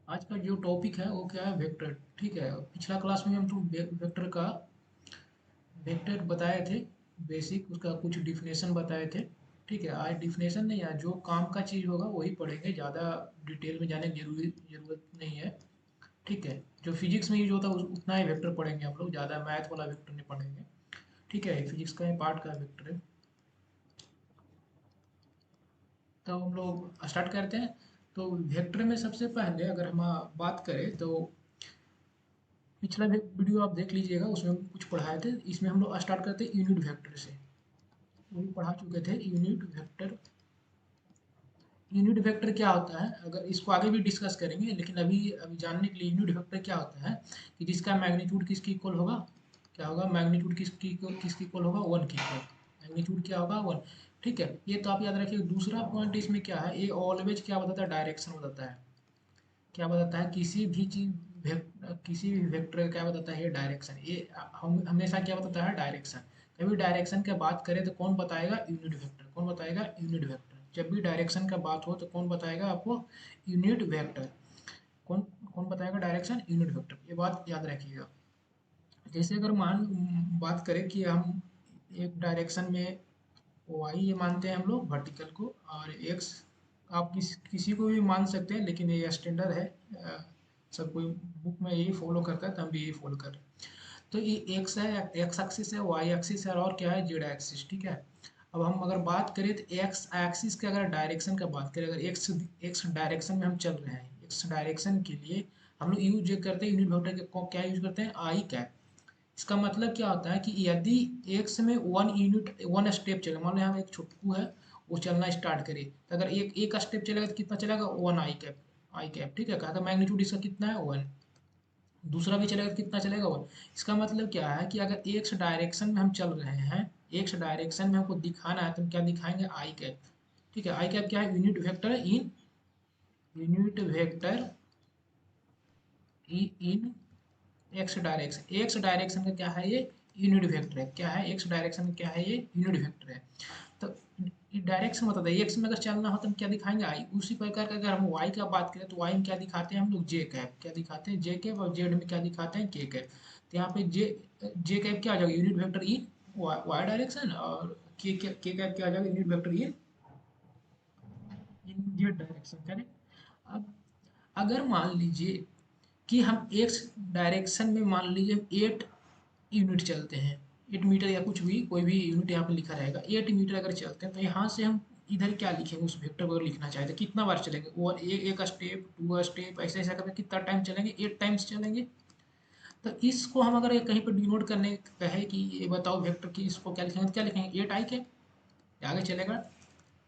आज का जो टॉपिक है वो क्या है, वेक्टर। ठीक है, पिछला क्लास में हम तो वेक्टर का वेक्टर बताए थे, बेसिक उसका कुछ डिफिनेशन बताए थे। ठीक है, आज डिफिनेशन नहीं, आज जो काम का चीज़ होगा वही पढ़ेंगे, ज़्यादा डिटेल में जाने की ज़रूरत नहीं है। ठीक है, जो फिजिक्स में यूज होता है उतना ही वेक्टर पढ़ेंगे हम लोग, ज़्यादा मैथ वाला वेक्टर नहीं पढ़ेंगे। ठीक है, फिजिक्स का ही पार्ट का वेक्टर है। तो हम लोग स्टार्ट करते हैं। तो वेक्टर में सबसे पहले अगर हम बात करें तो पिछला वीडियो आप देख लीजिएगा, उसमें हम कुछ पढ़ाए थे। इसमें हम लोग स्टार्ट करते हैं यूनिट वेक्टर से। वही पढ़ा चुके थे यूनिट वेक्टर। यूनिट वेक्टर क्या होता है, अगर इसको आगे भी डिस्कस करेंगे, लेकिन अभी अभी जानने के लिए यूनिट वेक्टर क्या होता है कि जिसका मैग्नीट्यूड किसकी इक्वल होगा। क्या होगा, मैग्नीट्यूड किसकी इक्वल होगा, वन की इक्वल। मैग्नीट्यूड क्या होगा, वन। ठीक है, ये तो आप याद रखिए। दूसरा पॉइंट इसमें क्या है, ये ऑलवेज क्या बताता है, डायरेक्शन बताता है। क्या बताता है, किसी भी वेक्टर का क्या बताता है, ये डायरेक्शन। ये हम हमेशा क्या बताता है, डायरेक्शन। कभी डायरेक्शन की बात करें तो कौन बताएगा, यूनिट वेक्टर। कौन बताएगा, यूनिट वेक्टर। जब भी डायरेक्शन का बात हो तो कौन बताएगा आपको, यूनिट वेक्टर। कौन कौन बताएगा डायरेक्शन, यूनिट वेक्टर। ये बात याद रखिएगा। जैसे अगर बात करें कि हम एक डायरेक्शन में वाई ये मानते हैं हम लोग वर्टिकल को, और एक्स आप किसी को भी मान सकते हैं, लेकिन ये स्टैंडर्ड है। सब कोई बुक में यही फॉलो करता है, तो हम भी यही फॉलो कर रहे हैं। तो ये एक्स है, एक्स एक्सिस है, वाई एक्सिस है, और क्या है, जेड एक्सिस। ठीक है, अब हम अगर बात करें तो एक्स एक्सिस के अगर डायरेक्शन का बात करें, अगर एक्स एक्स डायरेक्शन में हम चल रहे हैं, एक्स डायरेक्शन के लिए हम लोग यूज करते हैं यूनिट वेक्टर के, क्या यूज करते हैं, आई कैप। इसका मतलब क्या होता है कि यदि एक्स में वन यूनिट वन स्टेप चले, मान लो यहाँ एक छोटू है, वो चलना स्टार्ट करे, तो अगर एक एक स्टेप चलेगा तो कितना चलेगा, one i cap. I cap, ठीक है, कहा था मैग्नीट्यूड इसका कितना है, वन। दूसरा भी चलेगा तो कितना चलेगा, वन। इसका मतलब क्या है कि अगर एक्स डायरेक्शन में हम चल रहे हैं, एक्स डायरेक्शन में हमको दिखाना है, तो हम क्या दिखाएंगे, आई कैप। ठीक है, आई कैप क्या है, unit vector in unit vector in x direction. X direction का क्या है, ये यूनिट वेक्टर है। क्या है, एक्स डायरेक्शन में क्या है, ये यूनिट वेक्टर है। तो डायरेक्शन बताता है, एक्स में अगर चलना हो तो हम क्या दिखाएंगे, आई। उसी प्रकार का अगर हम वाई का बात करें तो वाई में क्या दिखाते हैं हम लोग, जे कैप। क्या दिखाते हैं, जे कैप। और जेड में क्या दिखाते हैं, के कैप। तो यहाँ पे जे कैप क्या आ जाएगा, यूनिट वेक्टर इन वाई डायरेक्शन। और के कैप क्या आ जाएगा, यूनिट वेक्टर इन जेड डायरेक्शन। करेक्ट। अब अगर मान लीजिए कि हम एक्स डायरेक्शन में मान लीजिए 8 यूनिट चलते हैं, 8 मीटर या कुछ भी, कोई भी यूनिट यहाँ पे लिखा रहेगा, 8 मीटर अगर चलते हैं, तो यहाँ से हम इधर क्या लिखेंगे, उस वेक्टर को अगर लिखना चाहते हैं, कितना बार चलेंगे, और एक स्टेप, टू स्टेप, ऐसे ऐसा करके कितना टाइम चलेंगे, 8 टाइम्स चलेंगे। तो इसको हम अगर कहीं पर डिनोट करने कहे कि ये बताओ वेक्टर की, इसको क्या लिखेंगे, तो क्या लिखेंगे, 8 आई के। आगे चलेगा,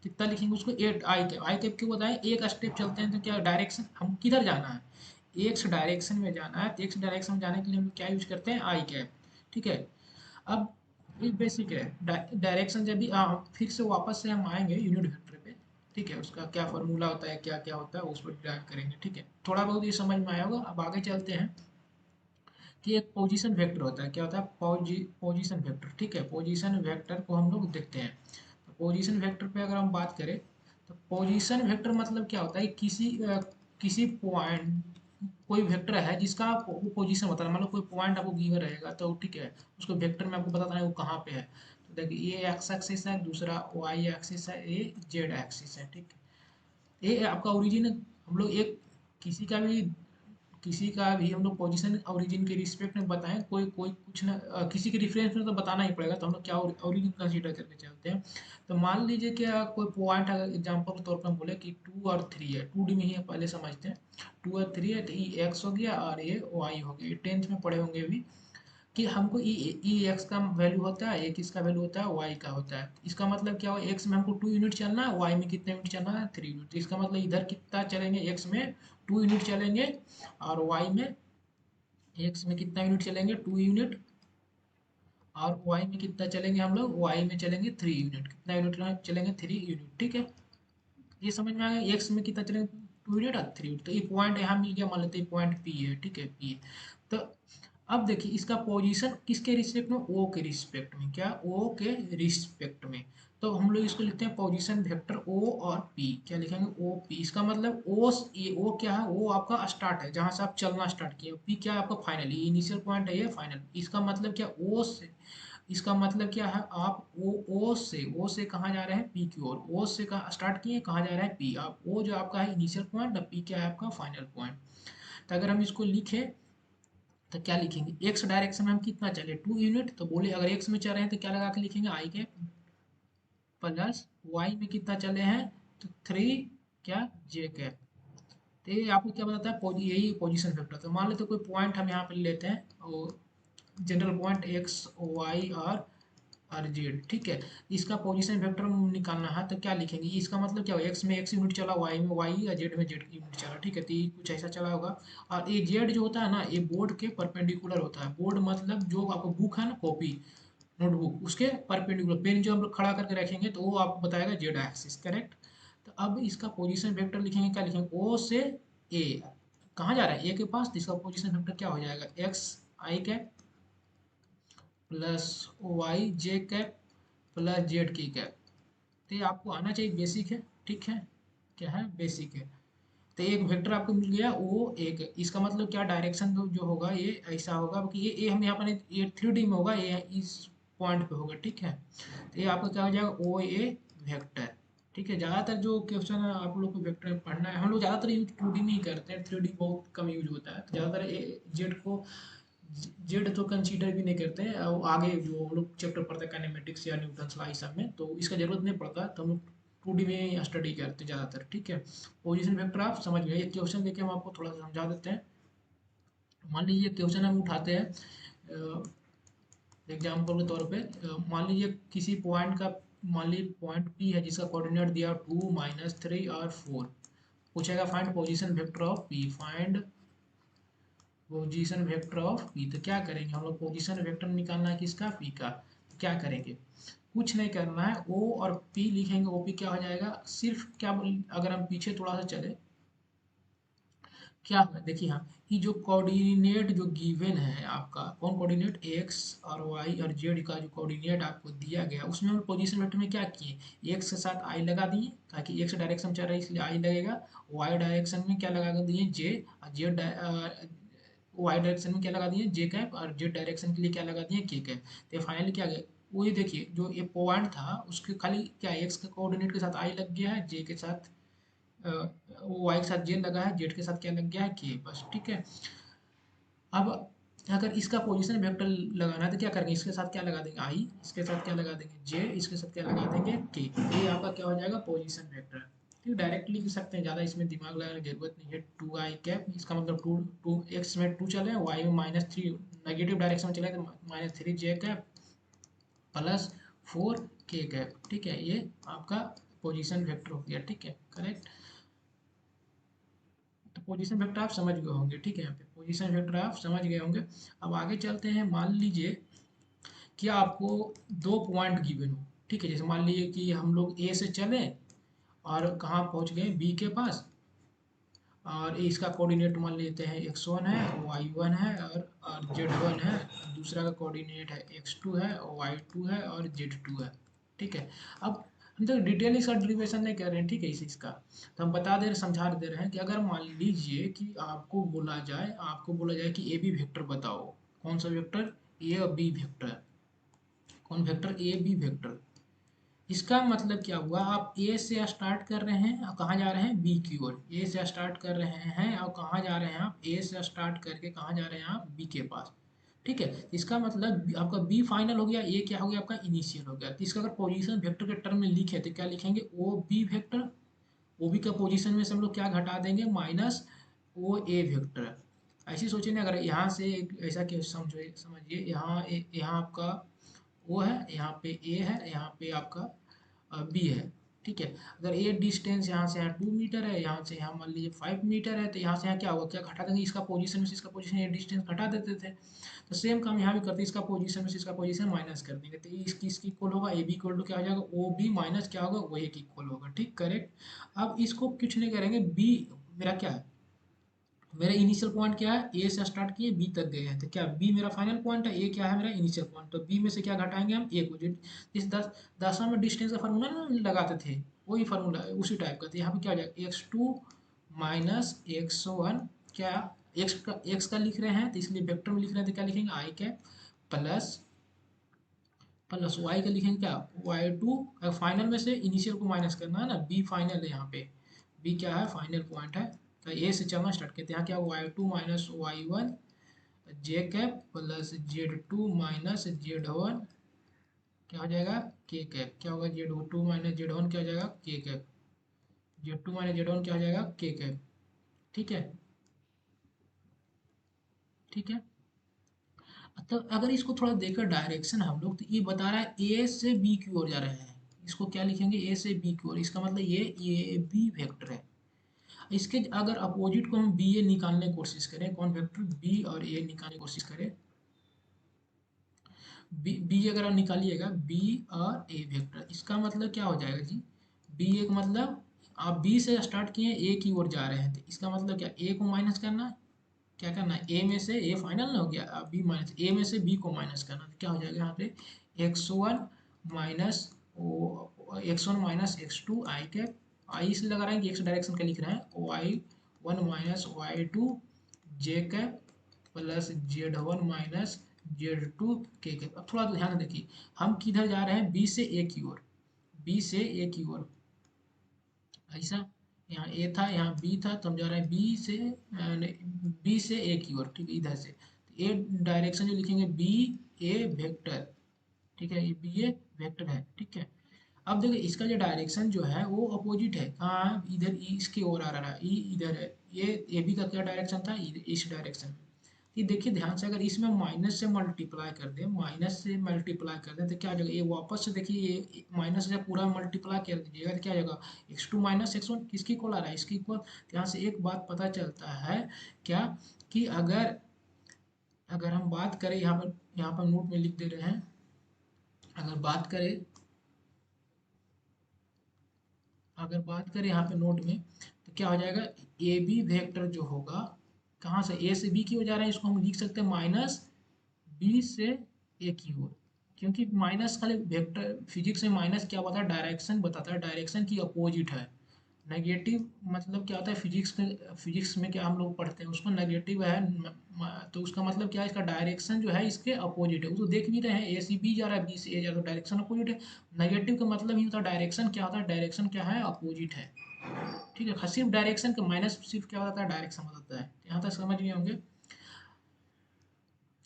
कितना लिखेंगे उसको, 8 आई कैप। आई कैप क्यों बताएं, एक स्टेप चलते हैं तो क्या डायरेक्शन, हम किधर जाना है, एक्स डायरेक्शन में जाना है, तो एक्स डायरेक्शन में जाने के लिए हम क्या यूज करते हैं, आई कैप। ठीक है, अब ये बेसिक है। डायरेक्शन जब भी फिर से वापस से हम आएंगे यूनिट वेक्टर पे। ठीक है, उसका क्या फार्मूला होता है, क्या क्या होता है, उस पर ड्राइव करेंगे। ठीक है, थोड़ा बहुत ये समझ में आया होगा। अब आगे चलते हैं कि एक पोजीशन वेक्टर होता है। क्या होता है, पोजीशन वेक्टर। ठीक है, पोजीशन वेक्टर को हम लोग देखते हैं। तो पोजीशन वेक्टर पे अगर हम बात करें, तो पोजीशन वेक्टर मतलब क्या होता है, किसी पॉइंट, कोई वेक्टर है जिसका वो पोजीशन बताना है। मान लो कोई पॉइंट आपको गिवन रहेगा, तो ठीक है, उसको वेक्टर में आपको बताना है वो कहाँ पे है। तो देखिए, ये एक्स एक्सिस है, दूसरा वाई एक्सिस है, ये जेड एक्सिस है। ठीक है, ये आपका ओरिजिन। हम लोग एक किसी का भी किसी का भी हम लोग पोजीशन ओरिजिन के रिस्पेक्ट में बताएं, कोई कोई कुछ ना किसी के रिफरेंस में तो बताना ही पड़ेगा। तो हम लोग क्या ओरिजिन कंसीडर करके चलते हैं। तो मान लीजिए कि कोई पॉइंट, अगर एग्जांपल के तौर पर हम बोले कि 2 और 3 है, 2D में ही पहले समझते हैं। 2 और 3 है, तो ये एक्स हो गया और ये वाई हो गया। ये 10th में पढ़े होंगे अभी कि हमको ई एक्स का वैल्यू होता है, एक इसका वैल्यू होता है, वाई का होता है। इसका मतलब क्या हुआ, एक्स में हमको 2 यूनिट चलना है, वाई में कितने यूनिट चलना है, 3 यूनिट। तो इसका मतलब इधर कितना चलेंगे, एक्स में 2 यूनिट चलेंगे, और वाई में, एक्स में कितना यूनिट चलेंगे, 2 यूनिट, और वाई में कितना चलेंगे हम लोग, वाई में चलेंगे 3 यूनिट। कितना यूनिट चलेंगे, 3 यूनिट। ठीक है, ये समझ में आ गया, एक्स में कितना चलेंगे, 2 यूनिट और 3 यूनिट। तो ये पॉइंट यहाँ मिल गया, मान लेते हैं पॉइंट पी है। ठीक है, पी है। तो अब देखिए इसका पोजीशन किसके रिस्पेक्ट में, ओ के रिस्पेक्ट में, क्या ओ के रिस्पेक्ट में। तो हम लोग इसको लिखते हैं पोजीशन वेक्टर ओ और पी, क्या लिखेंगे ओ पी। इसका मतलब ओ, ये ओ क्या है, ओ आपका स्टार्ट है जहां से आप चलना स्टार्ट किए, पी क्या है आपका फाइनल, ये इनिशियल पॉइंट है, ये फाइनल। इसका मतलब क्या ओ से, इसका मतलब क्या है आप ओ से कहाँ जा रहे हैं पी की ओर, ओ से कहाँ स्टार्ट किए कहाँ जा रहे हैं पी, आप ओ जो आपका है इनिशियल पॉइंट, पी क्या है आपका फाइनल पॉइंट। तो अगर हम इसको लिखें तो क्या लिखेंगे, एक्स डायरेक्शन में हम कितना चले 2 यूनिट, तो बोले अगर एक्स में चल रहे हैं तो क्या लगा के लिखेंगे आई के प्लस वाई में कितना चले हैं तो 3 क्या जे के। तो ये आपको क्या बताता है, यही पोजीशन वेक्टर। तो मान लेते कोई पॉइंट हम यहाँ पे लेते हैं और जनरल पॉइंट एक्स वाई और जेड, ठीक है। इसका पोजीशन वेक्टर निकालना है तो क्या लिखेंगे, इसका मतलब क्या होगा, एक्स में एक्स यूनिट चला, वाई में वाई या जेड में जेड यूनिट चला, ठीक है। तो ये कुछ ऐसा चला होगा। और ये जेड जो होता है ना, ये बोर्ड के परपेंडिकुलर होता है। बोर्ड मतलब जो आपका बुक है ना, कॉपी नोटबुक, उसके परपेंडिकुलर पेन जो हम लोग खड़ा करके रखेंगे तो वो आपको बताएगा जेड एक्सिस, करेक्ट। तो अब इसका पोजीशन वेक्टर लिखेंगे, क्या लिखेंगे, ओ से ए कहाँ जा रहा है, ए के पास, तो इसका पोजीशन वेक्टर क्या हो जाएगा, एक्स आई कैप प्लस वाई जे कैप प्लस जेड की कैप। तो ये आपको आना चाहिए, बेसिक है, ठीक है, क्या है बेसिक है। तो एक वेक्टर आपको मिल गया वो एक, इसका मतलब क्या डायरेक्शन जो होगा ये ऐसा होगा कि ये हम यहाँ पर ये 3D में होगा, ये इस पॉइंट पे होगा, ठीक है। तो ये आपका क्या हो जाएगा ओ ए वेक्टर, ठीक है। ज़्यादातर जो क्वेश्चन है आप लोग को वेक्टर पढ़ना है, हम लोग ज़्यादातर यूज 2D में ही करते हैं, 3D बहुत कम यूज होता है। तो ज़्यादातर जेड को, जेड तो कंसीडर भी नहीं करते हैं। और आगे जो हम लोग चैप्टर पढ़ते हैं काइनेमेटिक्स या न्यूटन्स लॉ इस सब में, तो इसका जरूरत नहीं पड़ता, तो हम लोग 2D में स्टडी करते हैं ज़्यादातर, ठीक है। पोजीशन वेक्टर आप समझ गए। एक क्वेश्चन देके हम आपको थोड़ा सा समझा देते हैं। मान लीजिए क्वेश्चन हम उठाते हैं एग्जाम्पल के तौर पे, मान लीजिए किसी पॉइंट का, मान लीजिए पॉइंट पी है जिसका कोऑर्डिनेट दिया 2 - 3 और 4, पूछेगा find position vector of P, find position vector of P. तो क्या करेंगे हम लोग, पोजीशन वेक्टर निकालना है किसका, पी का। तो क्या करेंगे, कुछ नहीं करना है, ओ और पी लिखेंगे, ओ पी क्या हो जाएगा, सिर्फ क्या अगर हम पीछे थोड़ा सा चले, क्या होगा देखिए, हाँ कि जो कोऑर्डिनेट जो गिवन है आपका, कौन कोऑर्डिनेट, एक्स और वाई और जेड का जो कोऑर्डिनेट आपको दिया गया, उसमें हम पोजीशन वेक्टर में क्या किए, एक्स के साथ आई लगा दिए, ताकि एक्स डायरेक्शन चल रहा है इसलिए आई लगेगा। वाई डायरेक्शन में क्या लगा दिए जे, और जेड वाई डायरेक्शन में क्या लगा दिए जे कैप, और जेड डायरेक्शन के लिए क्या लगा दिए के कैप। तो फाइनली क्या गया, वही देखिए जो ये पॉइंट था उसके खाली क्या एक्स के कोऑर्डिनेट के साथ आई लग गया है, जे के साथ वाई के साथ जे लगा है, जेड के साथ क्या लग गया है के, बस, ठीक है। अब अगर इसका पोजीशन वेक्टर लगाना है तो क्या करेंगे, इसके साथ क्या लगा देंगे आई, इसके साथ क्या लगा देंगे जे, इसके साथ क्या लगा देंगे के। ये आपका क्या हो जाएगा पोजीशन वेक्टर, ठीक, डायरेक्टली लिख सकते हैं, ज़्यादा इसमें दिमाग लगाने की जरूरत नहीं है। 2 i कैप, इसका मतलब टू एक्स में 2 चले, वाई में -3 नेगेटिव डायरेक्शन में चले तो -3 जे कैप प्लस 4 के कैप, ठीक है। ये आपका पोजीशन वेक्टर हो गया, ठीक है, करेक्ट। तो पोजीशन वेक्टर आप समझ गए होंगे, ठीक है, यहाँ पे पोजीशन वेक्टर आप समझ गए होंगे। अब आगे चलते हैं, मान लीजिए कि आपको 2 पॉइंट गिवन हो, ठीक है। जैसे मान लीजिए कि हम लोग ए से चले और कहाँ पहुँच गए बी के पास, और इसका कोऑर्डिनेट मान लेते हैं x1 है, y1 है और z1 है। दूसरा का कोऑर्डिनेट है x2 है, y2 है और z2 है, ठीक है। अब हम तो डिटेल इसका डेरिवेशन नहीं कर रहे हैं, ठीक है, इसका तो हम बता दे रहे, समझा दे रहे हैं कि अगर मान लीजिए कि आपको बोला जाए कि ए बी वेक्टर बताओ, कौन सा वेक्टर, ए और बी वेक्टर, कौन वेक्टर, ए बी वेक्टर। इसका मतलब क्या हुआ, आप ए से स्टार्ट कर रहे हैं और कहाँ जा रहे हैं बी की ओर, ए से स्टार्ट कर रहे हैं और कहाँ जा रहे हैं आप, ए से स्टार्ट करके कहाँ जा रहे हैं आप बी के पास, ठीक है। इसका मतलब आपका बी फाइनल हो गया, ए क्या हो गया आपका इनिशियल हो गया। तो इसका अगर पोजीशन वेक्टर के टर्म में लिखे तो क्या लिखेंगे, O B vector, O B का पोजीशन में से हम लोग क्या घटा देंगे, माइनस ओ ए वेक्टर। ऐसी सोचिए ना, अगर यहाँ से ऐसा क्या समझिए, यहाँ यहाँ आपका ओ है, यहाँ पे ए है, यहाँ पे आपका बी है, ठीक है। अगर ए डिस्टेंस यहाँ से यहाँ 2 मीटर है, यहाँ से यहाँ मान लीजिए 5 मीटर है, तो यहाँ से यहाँ क्या होगा, क्या घटा देंगे, इसका पोजीशन में से इसका पोजीशन, ये डिस्टेंस घटा देते थे। तो सेम काम यहाँ भी करते, इसका पोजीशन में से इसका पोजीशन माइनस कर देंगे, तो इसकी इसकी इक्वल होगा, ए बी इक्वल टू क्या हो जाएगा, ओ बी माइनस क्या होगा, वो ए की इक्वल होगा, ठीक, करेक्ट। अब इसको कुछ नहीं करेंगे, बी मेरा क्या है, मेरा इनिशियल पॉइंट क्या है, ए से स्टार्ट किए बी तक गए हैं, तो क्या बी मेरा फाइनल पॉइंट है, ए क्या है मेरा इनिशियल पॉइंट, तो बी में से क्या घटाएंगे हम, ए को। जो इस 10वां में डिस्टेंस का फार्मूला ना लगाते थे, वही फार्मूला उसी टाइप का, तो यहाँ पे क्या हो जाएगा, x2 माइनस x1, क्या एक्स का लिख रहे हैं तो इसलिए वेक्टर में लिख रहे हैं, तो क्या लिखेंगे आई कैप प्लस प्लस वाई का लिखेंगे क्या, y2, फाइनल में से इनिशियल को माइनस करना है ना, बी फाइनल है यहाँ पे, बी क्या है फाइनल पॉइंट है, तो ए से चलना स्टार्ट करते हैं, यहाँ क्या y2 minus y1 j cap plus z2 minus z1 क्या हो जाएगा के कैप, क्या होगा z2 माइनस z1 क्या हो जाएगा के कैप, z2 माइनस z1 क्या हो जाएगा के कैप। ठीक है, ठीक है। तो अगर इसको थोड़ा देखकर डायरेक्शन हम लोग, तो ये बता रहा है ए से बी की ओर जा रहे हैं, इसको क्या लिखेंगे, ए से बी की ओर, इसका मतलब ये बी वेक्टर है। इसके अगर अपोजिट को हम बी ए निकालने की कोशिश करें, कौन वेक्टर बी और ए निकालने की कोशिश करें, बी अगर आप निकालिएगा बी और ए वेक्टर, इसका मतलब क्या हो जाएगा जी, बी ए का मतलब आप बी से स्टार्ट किए ए की ओर जा रहे हैं, तो इसका मतलब क्या, ए को माइनस करना, क्या करना है, ए में से ए फाइनल ना हो गया, अब बी माइनस ए में से बी को माइनस करना, तो क्या हो जाएगा यहाँ पे x1 माइनस x2 आई कैप, आई इसलिए लगा रहे हैं कि एक्स डायरेक्शन का लिख रहे हैं, y1 minus y2 j cap plus z1 minus z2 k cap. अब थोड़ा ध्यान से देखिए, हम किधर जा रहे हैं, बी से ए की ओर, बी से ए की ओर, ऐसा, यहाँ ए था यहाँ बी था, तो हम जा रहे हैं बी से ए की ओर, ठीक है, इधर से, तो ए डायरेक्शन जो लिखेंगे बी ए वेक्टर, ठीक है, ये बी ए वेक्टर है, ठीक है। अब देखिए इसका जो डायरेक्शन जो है वो अपोजिट है, कहाँ है? इधर इसकी ओर आ रहा है, इधर है, ये ए बी का क्या डायरेक्शन था, इस डायरेक्शन में। ये देखिए ध्यान से, अगर इसमें माइनस से मल्टीप्लाई कर दें, माइनस से मल्टीप्लाई कर दें तो क्या हो जाएगा, ये वापस से देखिए, ये माइनस से पूरा मल्टीप्लाई कर दीजिएगा तो क्या हो जाएगा, x2 माइनस x1 किसकी इक्वल आ रहा है, इसकी इक्वल। यहाँ से एक बात पता चलता है क्या, कि अगर अगर हम बात करें, यहाँ पर नोट में लिख दे रहे हैं, अगर बात करें, अगर बात करें यहाँ पे नोट में, तो क्या हो जाएगा, ए बी वेक्टर जो होगा, कहाँ से ए से बी की ओर जा रहे हैं, इसको हम लिख सकते हैं माइनस बी से ए की ओर, क्योंकि माइनस खाली वेक्टर फिजिक्स में माइनस क्या बताता है, डायरेक्शन बताता है, डायरेक्शन की अपोजिट है। नेगेटिव मतलब क्या होता है, फिजिक्स में क्या हम लोग पढ़ते हैं उसको, नेगेटिव है, तो उसका मतलब क्या है, इसका डायरेक्शन जो है इसके अपोजिट है, वो तो देख भी रहे हैं, ए से बी जा रहा है, बी से ए जा रहा है, तो डायरेक्शन अपोजिट है। नेगेटिव का मतलब ही होता है, डायरेक्शन क्या होता है, डायरेक्शन क्या है, अपोजिट है। ठीक है, सिर्फ डायरेक्शन का, माइनस सिर्फ क्या होता है, डायरेक्शन बताता है, यहाँ तक समझ गए होंगे।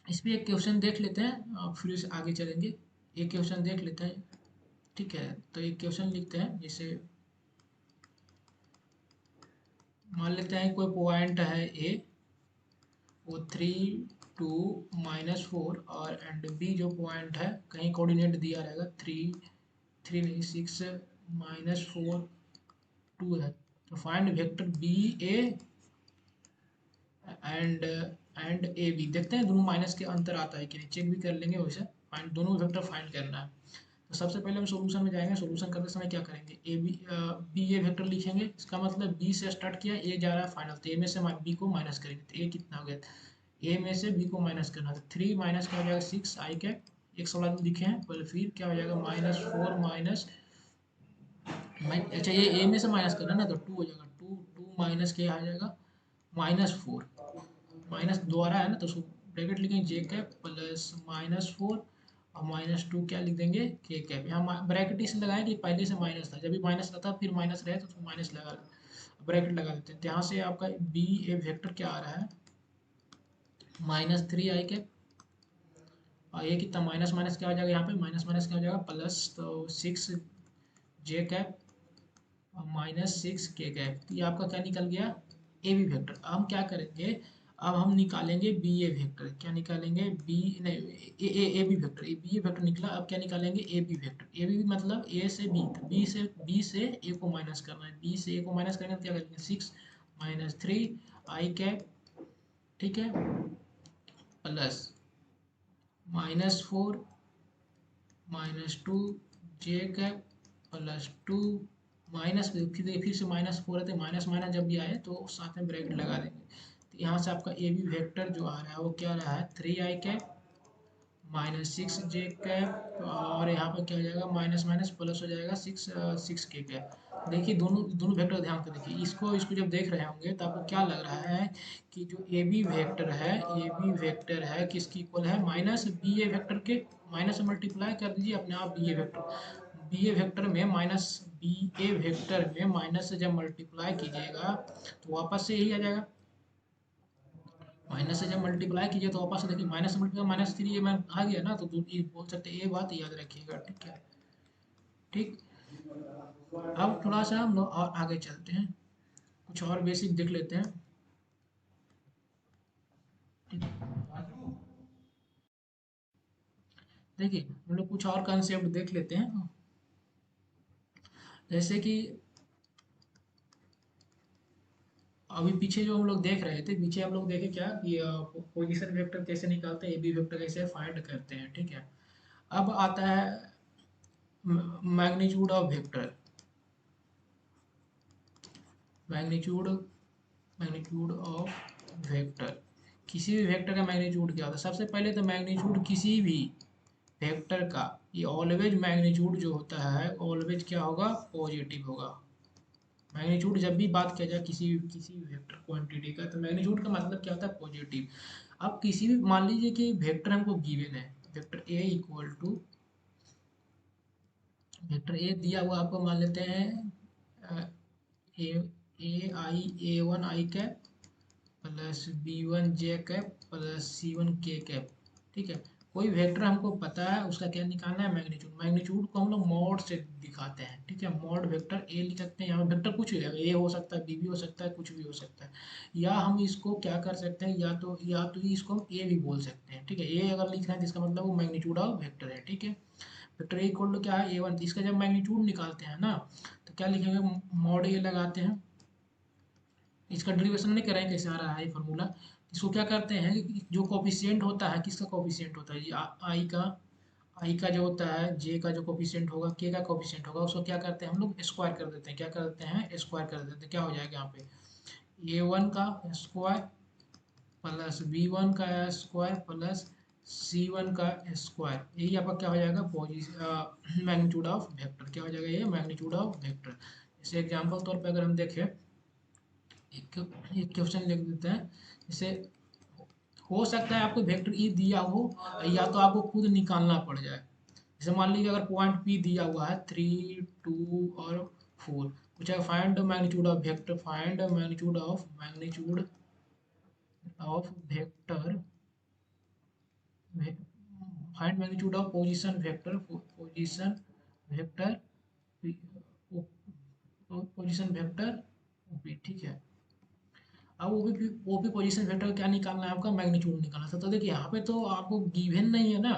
इस पर एक क्वेश्चन देख लेते हैं और फिर से आगे चलेंगे, एक क्वेश्चन देख लेते हैं। ठीक है, तो एक क्वेश्चन लिखते हैं, जैसे मान लेते हैं कोई पॉइंट है ए, वो 3 2 -4, और एंड बी जो पॉइंट है, कहीं कोऑर्डिनेट दिया रहेगा, 3 3 नहीं 6 -4 2 है, तो find vector B A and A B, देखते हैं दोनों माइनस के अंतर आता है कि नहीं, चेक भी कर लेंगे वैसे, फाइंड दोनों वेक्टर फाइंड करना है। तो सबसे पहले हम सॉल्यूशन में जाएंगे, सॉल्यूशन करते समय क्या करेंगे, बी ए वेक्टर लिखेंगे, इसका मतलब बी से स्टार्ट किया, ए जा रहा है फाइनल, तो ए में से बी को माइनस करेंगे, तो ए कितना हो गया, ए में से बी को माइनस करना, तो 3 माइनस क्या हो जाएगा 6 आई कैप, एक सवाल लिखे हैं पहले, फिर क्या हो जाएगा -4 माइनस, अच्छा ये ए में से माइनस करना ना, तो 2 हो जाएगा, 2 2 माइनस क्या आ जाएगा -4, माइनस दोबारा है ना, तो उसको ब्रैकेट लिखेंगे जे कैप प्लस -4 और -2 क्या लिख देंगे के कैप, यहाँ ब्रैकेट इसलिए लगाए कि पहले से माइनस था, जब भी माइनस था फिर माइनस रहे तो उसको माइनस लगा, ब्रैकेट लगा देते हैं, तो यहाँ से आपका बी ए वेक्टर क्या आ रहा है, -3 आई कैप, और ये कितना माइनस माइनस क्या हो जाएगा, यहाँ पे माइनस माइनस क्या हो जाएगा प्लस, तो 6 जे कैप और -6 के कैप, तो ये आपका क्या निकल गया, ए बी वेक्टर। अब हम क्या करेंगे, अब हम निकालेंगे बी ए वेक्टर, क्या निकालेंगे, बी नहीं A B vector, A B A vector निकला, अब क्या निकालेंगे A B vector, A B मतलब ए से बी, तो बी से ए को माइनस करना है, बी से ए को माइनस करेंगे तो क्या करेंगे 6 -3 आई कैप, ठीक है, प्लस -4 -2 जे कैप प्लस 2 माइनस, फिर से -4 है, तो माइनस माइनस जब भी आए तो साथ में ब्रैकेट लगा देंगे, तो यहाँ से आपका ए बी वेक्टर जो आ रहा है वो क्या रहा है 3i कैप -6j कैप और यहाँ पर क्या हो जाएगा माइनस माइनस प्लस हो जाएगा 6 के कैप। देखिए दोनों दोनों वेक्टर ध्यान से देखिए, इसको इसको जब देख रहे होंगे तो आपको क्या लग रहा है कि जो ए बी वेक्टर है किसकी इक्वल है माइनस बी ए वेक्टर के। माइनस से मल्टीप्लाई कर दीजिए अपने आप बी ए वेक्टर में माइनस बी ए वेक्टर में माइनस से जब मल्टीप्लाई कीजिएगा तो वापस से यही आ जाएगा। माइनस से जब मल्टीप्लाई कीजिए तो वापस से देखिए माइनस से मल्टीप्लाई -3 ये मैं आ गया ना, तो ये बोल सकते हैं, ये बात याद रखिएगा। ठीक है, ठीक। अब थोड़ा सा हम लोग और आगे चलते हैं, कुछ और बेसिक देख लेते हैं। ठीक है, देखिए हम लोग कुछ और कंसेप्ट देख लेते हैं, जैसे कि अभी पीछे जो हम लोग देख रहे थे, पीछे हम लोग देखे क्या कि पोजीशन वेक्टर कैसे निकालते हैं, ए बी वेक्टर कैसे फाइंड करते हैं। ठीक है, अब आता है magnitude of vector. Magnitude magnitude of vector, किसी भी वेक्टर का मैग्नीट्यूड क्या होता है। सबसे पहले तो मैग्नीट्यूड किसी भी वेक्टर का, ये ऑलवेज मैग्नीट्यूड जो होता है ऑलवेज क्या होगा, पॉजिटिव होगा। मैग्नीट्यूड जब भी बात किया जाए किसी भी वेक्टर क्वांटिटी का, तो मैग्नीट्यूड का मतलब क्या होता है, पॉजिटिव। अब किसी भी मान लीजिए कि वेक्टर हमको गिवन है, vector a equal to, vector a दिया हुआ आपको मान लेते हैं ए ए1 i cap plus B1 J cap plus C1 K cap. ठीक है, कोई वेक्टर हमको पता है उसका क्या निकालना है, मैग्नीट्यूड। मैग्नीट्यूड को हम लोग मॉड से दिखाते हैं। ठीक है, मॉड वेक्टर ए लिख सकते हैं, यहाँ वेक्टर कुछ भी है, ए हो सकता है, बी भी हो सकता है, कुछ भी हो सकता है। या हम इसको क्या कर सकते हैं, या तो इसको हम ए भी बोल सकते हैं। ठीक है, ए अगर लिख रहे हैं तो इसका मतलब वो मैग्नीट्यूड ऑफ वेक्टर है। ठीक है, वेक्टर ए इक्वल टू क्या है, A1। इसका जब मैग्नीट्यूड निकालते हैं ना, तो क्या लिखेंगे, मॉड ए लगाते हैं। इसका डेरिवेशन नहीं करेंगे कैसे आ रहा है ये फार्मूला। इसको क्या करते हैं कि जो कोफिशिएंट होता है, किसका कोफिशिएंट होता है, ये आई का जो होता है, जे का जो कोफिशिएंट होगा, के का कोफिशिएंट होगा, उसको क्या करते हैं हम लोग स्क्वायर कर देते हैं। क्या कर देते हैं, स्क्वायर कर देते हैं। क्या हो जाएगा यहाँ पे A1 का स्क्वायर प्लस B1 का स्क्वायर प्लस C1 का स्क्वायर, यही आपका क्या हो जाएगा, मैग्नीट्यूड ऑफ वेक्टर। क्या हो जाएगा, ये मैग्नीट्यूड ऑफ वेक्टर। जैसे एग्जाम्पल तौर पर अगर हम देखें, एक क्वेश्चन लिख देते हैं। जैसे हो सकता है आपको वेक्टर ई दिया हो, या तो आपको खुद निकालना पड़ जाए। जैसे मान लीजिए अगर पॉइंट पी दिया हुआ है 3, 2 और 4, पूछा find magnitude of vector, find magnitude of vector, find magnitude of position vector position vector OP. ठीक है, अब ओपी पोजीशन वेक्टर क्या निकालना है, आपका मैग्नीट्यूड निकालना था। तो देखिए यहाँ पे तो आपको गिवन नहीं है ना,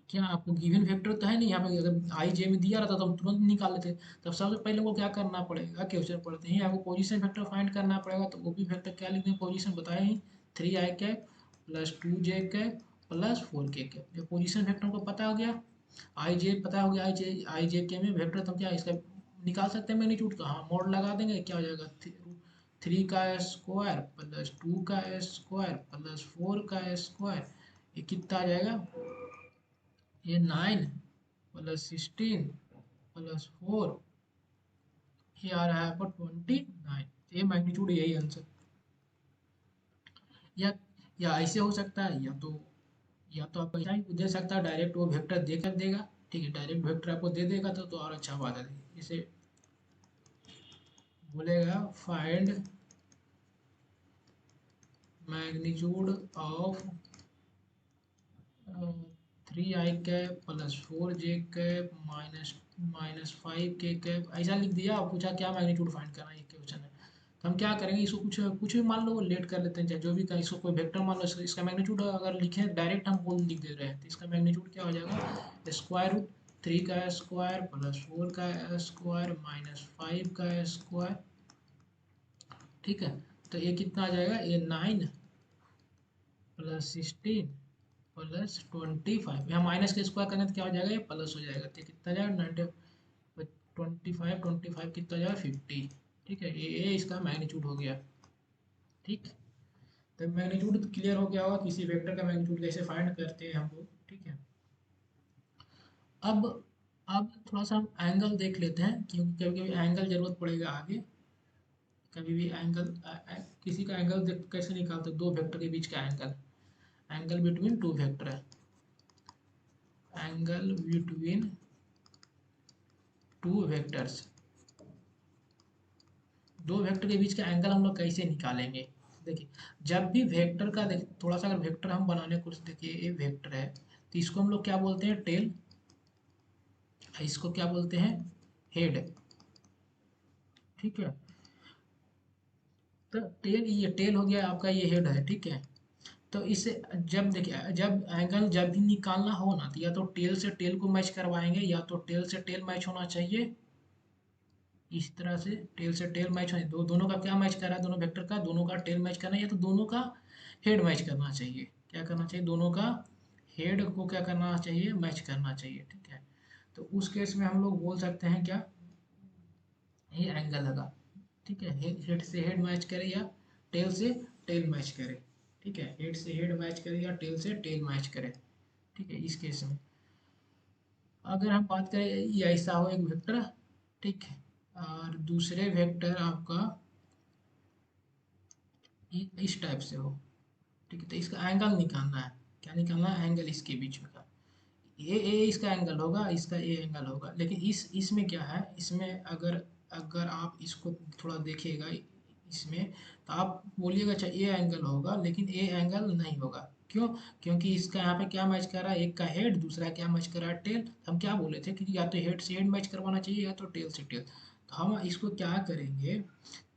क्या आपको गिवन वेक्टर तो है नहीं यहाँ पे। अगर आई जे में दिया रहता तो हम तुरंत निकाल लेते। तब सबसे पहले को क्या करना पड़ेगा, क्वेश्चन पढ़ते ही आपको पोजीशन वेक्टर फाइंड करना पड़ेगा। तो ओपी वेक्टर क्या लिखते हैं, पोजीशन बताए ही 3i cap plus 2j cap plus 4k cap. जब पोजीशन वेक्टर को पता हो गया, आई जे पता हो गया, आई जे के में वेक्टर, तो क्या इसका निकाल सकते हैं मैग्नीट्यूड। तो हाँ, मोड लगा देंगे, क्या हो जाएगा, 3 का स्क्वायर प्लस 2 का स्क्वायर प्लस 4 का स्क्वायर, ये कितना आ जाएगा, ये 9 प्लस 16 प्लस 4, ये आ रहा है आपको 29। ये मैग्नीट्यूड, यही आंसर। या या ऐसे हो सकता है, या तो आप ऐसा ही दे सकता है, डायरेक्ट वो वेक्टर देकर देगा। ठीक है, डायरेक्ट वेक्टर आपको दे देगा तो और अच्छा बात है। इसे बोलेगा find magnitude of 3i cap plus 4j cap minus minus 5k cap, ऐसा लिख दिया। और पूछा क्या मैग्नीट्यूड फाइंड करना है, ये क्वेश्चन है। तो हम क्या करेंगे, इसको कुछ कुछ भी मान लो, लेट कर लेते हैं, चाहे जो भी का, इसको कोई वेक्टर मान लो, इसका मैग्नीट्यूड अगर लिखे डायरेक्ट हम बोल लिख दे रहे हैं, तो इसका मैग्नीट्यूड क्या हो जाएगा, स्क्वायर रूट 3 का स्क्वायर प्लस 4 का स्क्वायर माइनस 5 का स्क्वायर। ठीक है, तो ये कितना आ जाएगा, ये 9 प्लस 16 प्लस 25। यहाँ माइनस के स्क्वायर करेंगे तो क्या हो जाएगा, ये प्लस हो जाएगा। तो कितना जाएगा 25 कितना जाएगा 50। ठीक है, ये इसका मैग्नीट्यूड हो गया। ठीक, तो मैग्नीट्यूड क्लियर हो गया होगा, किसी वेक्टर का मैग्नीट्यूड कैसे फाइंड करते हैं हम लोग, ठीक है। अब अब थोड़ा सा हम एंगल देख लेते हैं, क्योंकि कभी कभी एंगल जरूरत पड़ेगा आगे। कभी भी एंगल किसी का एंगल देख कैसे निकालते हैं, दो वेक्टर के बीच का angle, angle between two vector है, एंगल बिटवीन टू वेक्टर्स, दो वेक्टर के बीच का एंगल हम लोग कैसे निकालेंगे। देखिए, जब भी वेक्टर का थोड़ा सा अगर वेक्टर हम बनाने को, देखिए ये वेक्टर है, तो इसको हम लोग क्या बोलते हैं, टेल, इसको क्या बोलते हैं, हेड, ठीक है। तो टेल, ये टेल हो गया आपका, ये हेड है, ठीक है। तो इसे जब देखिए, जब एंगल जब भी निकालना हो ना, तो या तो टेल से टेल को मैच करवाएंगे, या तो टेल से टेल मैच होना चाहिए, इस तरह से टेल से टेल मैच होने, दोनों का क्या मैच कर रहा है, दोनों वेक्टर का, दोनों का टेल मैच करना है, या तो दोनों का हेड मैच करना चाहिए, क्या करना चाहिए, दोनों का हेड को क्या करना चाहिए, मैच करना चाहिए, ठीक है। तो उस केस में हम लोग बोल सकते हैं क्या, ये एंगल लगा, ठीक है, हेड से हेड मैच करे या टेल से टेल मैच करे, ठीक है, हेड से हेड मैच करे या टेल से टेल मैच करे, ठीक है। इस केस में अगर हम बात करें, ये ऐसा हो एक वेक्टर, ठीक है, और दूसरे वेक्टर आपका इस टाइप से हो, ठीक है, तो इसका एंगल निकालना है, क्या निकालना है, एंगल इसके बीच में का, ये इसका एंगल होगा, इसका ये एंगल होगा, लेकिन इसमें क्या है, इसमें अगर अगर आप इसको थोड़ा देखिएगा इसमें, तो आप बोलिएगा अच्छा ये एंगल होगा, लेकिन ये एंगल नहीं होगा, क्यों, क्योंकि इसका यहाँ पे क्या मैच कर रहा है, एक का हेड, दूसरा क्या मैच कर रहा है, टेल। हम क्या बोले थे कि या तो हेड से हेड मैच करवाना चाहिए, या तो टेल से टेल। तो हम इसको क्या करेंगे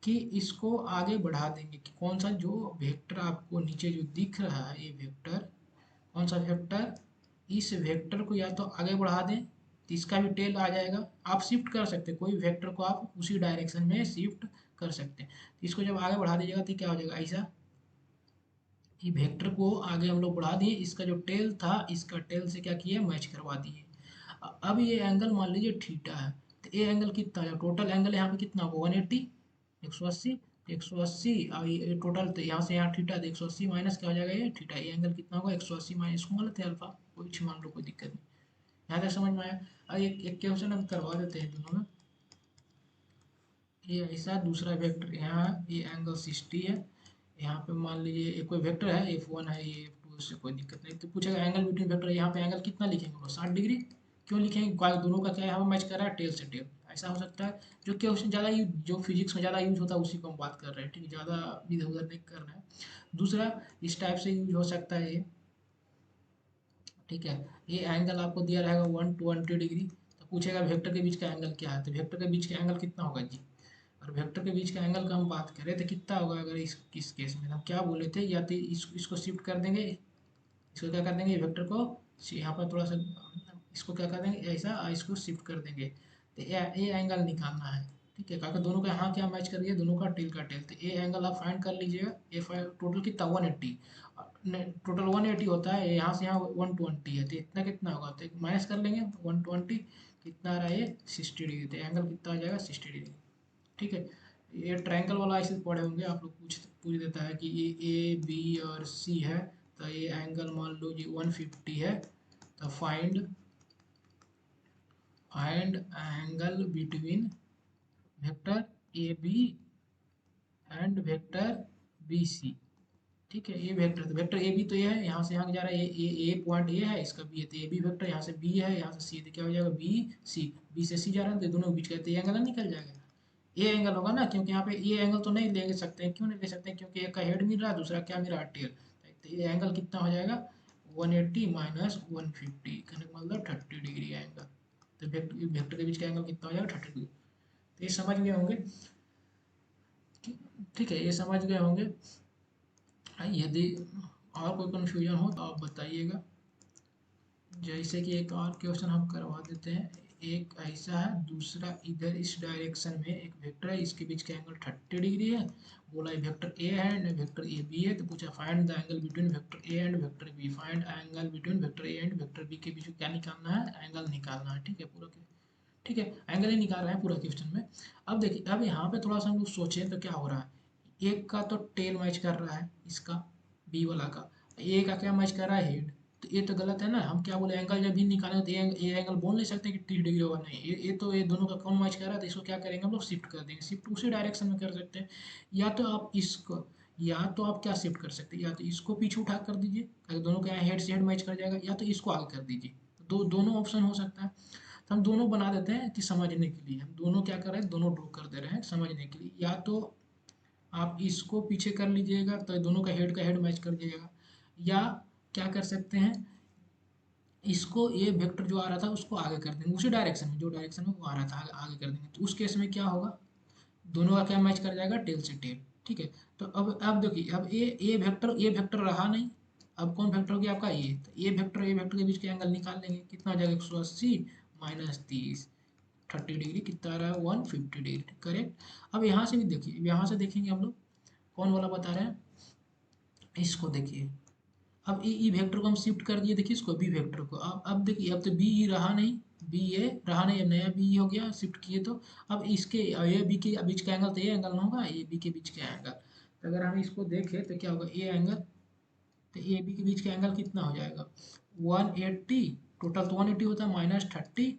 कि इसको आगे बढ़ा देंगे, कि कौन सा जो वेक्टर आपको नीचे जो दिख रहा है, ये वेक्टर, कौन सा वेक्टर, इस वेक्टर को या तो आगे बढ़ा दें, तो इसका भी टेल आ जाएगा, आप शिफ्ट कर सकते हैं, कोई वेक्टर को आप उसी डायरेक्शन में शिफ्ट कर सकते हैं। तो इसको जब आगे बढ़ा दीजिएगा तो क्या हो जाएगा, ऐसा, ये वेक्टर को आगे हम लोग बढ़ा दिए, इसका जो टेल था, इसका टेल से क्या किया, मैच करवा दिए। अब ये एंगल मान लीजिए थीटा है, तो ये एंगल कितना है, टोटल एंगल यहाँ पे कितना होगा, 180, 180, 180, और ये टोटल, तो यहाँ से यहाँ थीटा, तो 180 माइनस क्या हो जाएगा, ये थीटा, ये एंगल कितना होगा, 180 माइनस, इसको मान लेते हैं अल्फा, कोई मान लो, कोई दिक्कत नहीं। यहाँ तक समझ में आया। अब एक क्वेश्चन हम करवा देते हैं दोनों में, ये ऐसा दूसरा वेक्टर, यहाँ ये एंगल 60 है, यहाँ पे मान लीजिए एक कोई वेक्टर है, F1 है, ये F2, उससे कोई दिक्कत नहीं। तो पूछेगा एंगल बिटवीन वेक्टर, यहाँ पे एंगल कितना लिखेंगे, 60 डिग्री। क्यों लिखेंगे, दोनों का क्या यहाँ मैच कर रहा है, टेल से टेल, ऐसा हो सकता है। जो क्वेश्चन ज़्यादा यूज, जो फिजिक्स में ज़्यादा यूज होता है, उसी को हम बात कर रहे हैं, ठीक है, ज़्यादा इधर उधर नहीं करना है। दूसरा, इस टाइप से यूज हो सकता है ये, ठीक है, ये एंगल आपको दिया रहेगा 120 डिग्री, तो पूछेगा वेक्टर के बीच का एंगल क्या है, तो वेक्टर के बीच का एंगल कितना होगा जी। और वेक्टर के बीच का एंगल का हम बात करें तो कितना होगा, अगर इस केस में हम क्या बोले थे, या तो इसको शिफ्ट कर देंगे, इसको क्या कर देंगे, वेक्टर को यहाँ पर थोड़ा सा, इसको क्या कर देंगे ऐसा, और इसको शिफ्ट कर देंगे, तो ये एंगल निकालना है, ठीक है, क्योंकि दोनों का यहाँ क्या मैच कर दिया, दोनों का टेल का टेल, तो ये एंगल आप फाइंड कर लीजिएगा, ये टोटल कितना 180, टोटल 180 होता है, यहाँ से यहाँ 120 है, तो इतना कितना होगा, तो माइनस कर लेंगे, 120 कितना आ रहा है, ये 60 डिग्री, तो एंगल कितना आ जाएगा, 60 डिग्री, ठीक है। ये ट्रायंगल वाला ऐसे पढ़े होंगे आप लोग, पूछ देता है कि ये ए बी और सी है, तो ये एंगल मान लो जी 150 है, तो find find angle between vector A B and vector B C, ठीक है। ये वेक्टर, तो वेक्टर ए बी तो ये है, यहाँ से यहाँ जा रहा है, ए पॉइंट ये है, इसका बी है, तो ए बी वेक्टर, यहाँ से बी है, यहाँ से सी है, तो क्या हो जाएगा, बी से सी जा रहा है, तो दोनों के बीच का, तो ये एंगल निकल जाएगा, ये एंगल होगा ना, क्योंकि यहाँ पे ये एंगल तो नहीं ले सकते हैं, क्यों नहीं ले सकते हैं, क्योंकि एक का हेड मिल रहा है, दूसरा क्या मिल रहा है, टेल, तो ये एंगल कितना हो जाएगा, 180 माइनस 150 करने का मतलब 30 डिग्री एंगल, तो वेक्टर के बीच का एंगल कितना हो जाएगा, 30 डिग्री। तो ये समझ गए होंगे, ठीक है, ये समझ गए होंगे। यदि और कोई कन्फ्यूजन हो तो आप बताइएगा। जैसे कि एक और क्वेश्चन हम करवा देते हैं, एक ऐसा है, दूसरा इधर इस डायरेक्शन में एक वेक्टर है, इसके बीच का एंगल 30 डिग्री है, बोला वेक्टर ए है एंड वेक्टर ए बी है, तो पूछा find the angle between vector A and vector B, find angle between vector A and vector B के बीच में क्या निकालना है, एंगल निकालना है, ठीक है, पूरा, ठीक है, एंगल ही निकाल रहे हैं पूरा क्वेश्चन में। अब देखिए, अब यहाँ पे थोड़ा सा हम लोग सोचें तो क्या हो रहा है, एक का तो टेल मैच कर रहा है इसका, बी वाला का, ए का क्या मैच कर रहा है, हेड। तो ये तो गलत है ना, हम क्या बोले एंगल जब भी निकालें तो ये एंगल बोल नहीं सकते कि 30 डिग्री होगा, नहीं, ये तो ये दोनों का कौन मैच कर रहा है, तो इसको क्या करेंगे हम लोग, शिफ्ट कर देंगे, शिफ्ट उसी डायरेक्शन में कर सकते हैं। या तो आप इसको, या तो आप क्या शिफ्ट कर सकते हैं, या तो इसको पीछे उठा कर दीजिए, अगर दोनों का हेड से हेड मैच कर जाएगा, या तो इसको आगे कर दीजिए, दोनों ऑप्शन हो सकता है। तो हम दोनों बना देते हैं कि समझने के लिए, हम दोनों क्या कर रहे हैं, दोनों ड्रॉ कर दे रहे हैं समझने के लिए। या तो आप इसको पीछे कर लीजिएगा तो दोनों का हेड मैच कर जाएगा, या क्या कर सकते हैं, इसको ये वेक्टर जो आ रहा था उसको आगे कर देंगे उसी डायरेक्शन में, जो डायरेक्शन में वो आ रहा था आगे कर देंगे, तो उस केस में क्या होगा, दोनों का क्या मैच कर जाएगा, टेल से टेल। ठीक है, तो अब देखिए, अब ये वेक्टर रहा नहीं, अब कौन वेक्टर हो गया आपका, ये, तो ये वेक्टर के बीच के एंगल निकाल लेंगे, कितना हो जाएगा, 180 माइनस 30, 30 डिग्री, कितना आ रहा है, 150 डिग्री, करेक्ट। अब यहाँ से भी देखिए, यहाँ से देखेंगे हम लोग कौन वाला बता रहे हैं, इसको देखिए, अब ई वेक्टर को हम शिफ्ट कर दिए, देखिए इसको बी वेक्टर को, अब देखिए, अब तो बी ई रहा नहीं, बी ए रहा नहीं, अब नया बी हो गया शिफ्ट किए तो, अब इसके ए बी के बीच का एंगल तो ये एंगल ना होगा, ए बी के बीच का एंगल, तो अगर हम इसको देखें तो क्या होगा, ए एंगल, तो ए बी के बीच का एंगल कितना हो जाएगा, 180, टोटल तो 180 होता है, माइनस 30,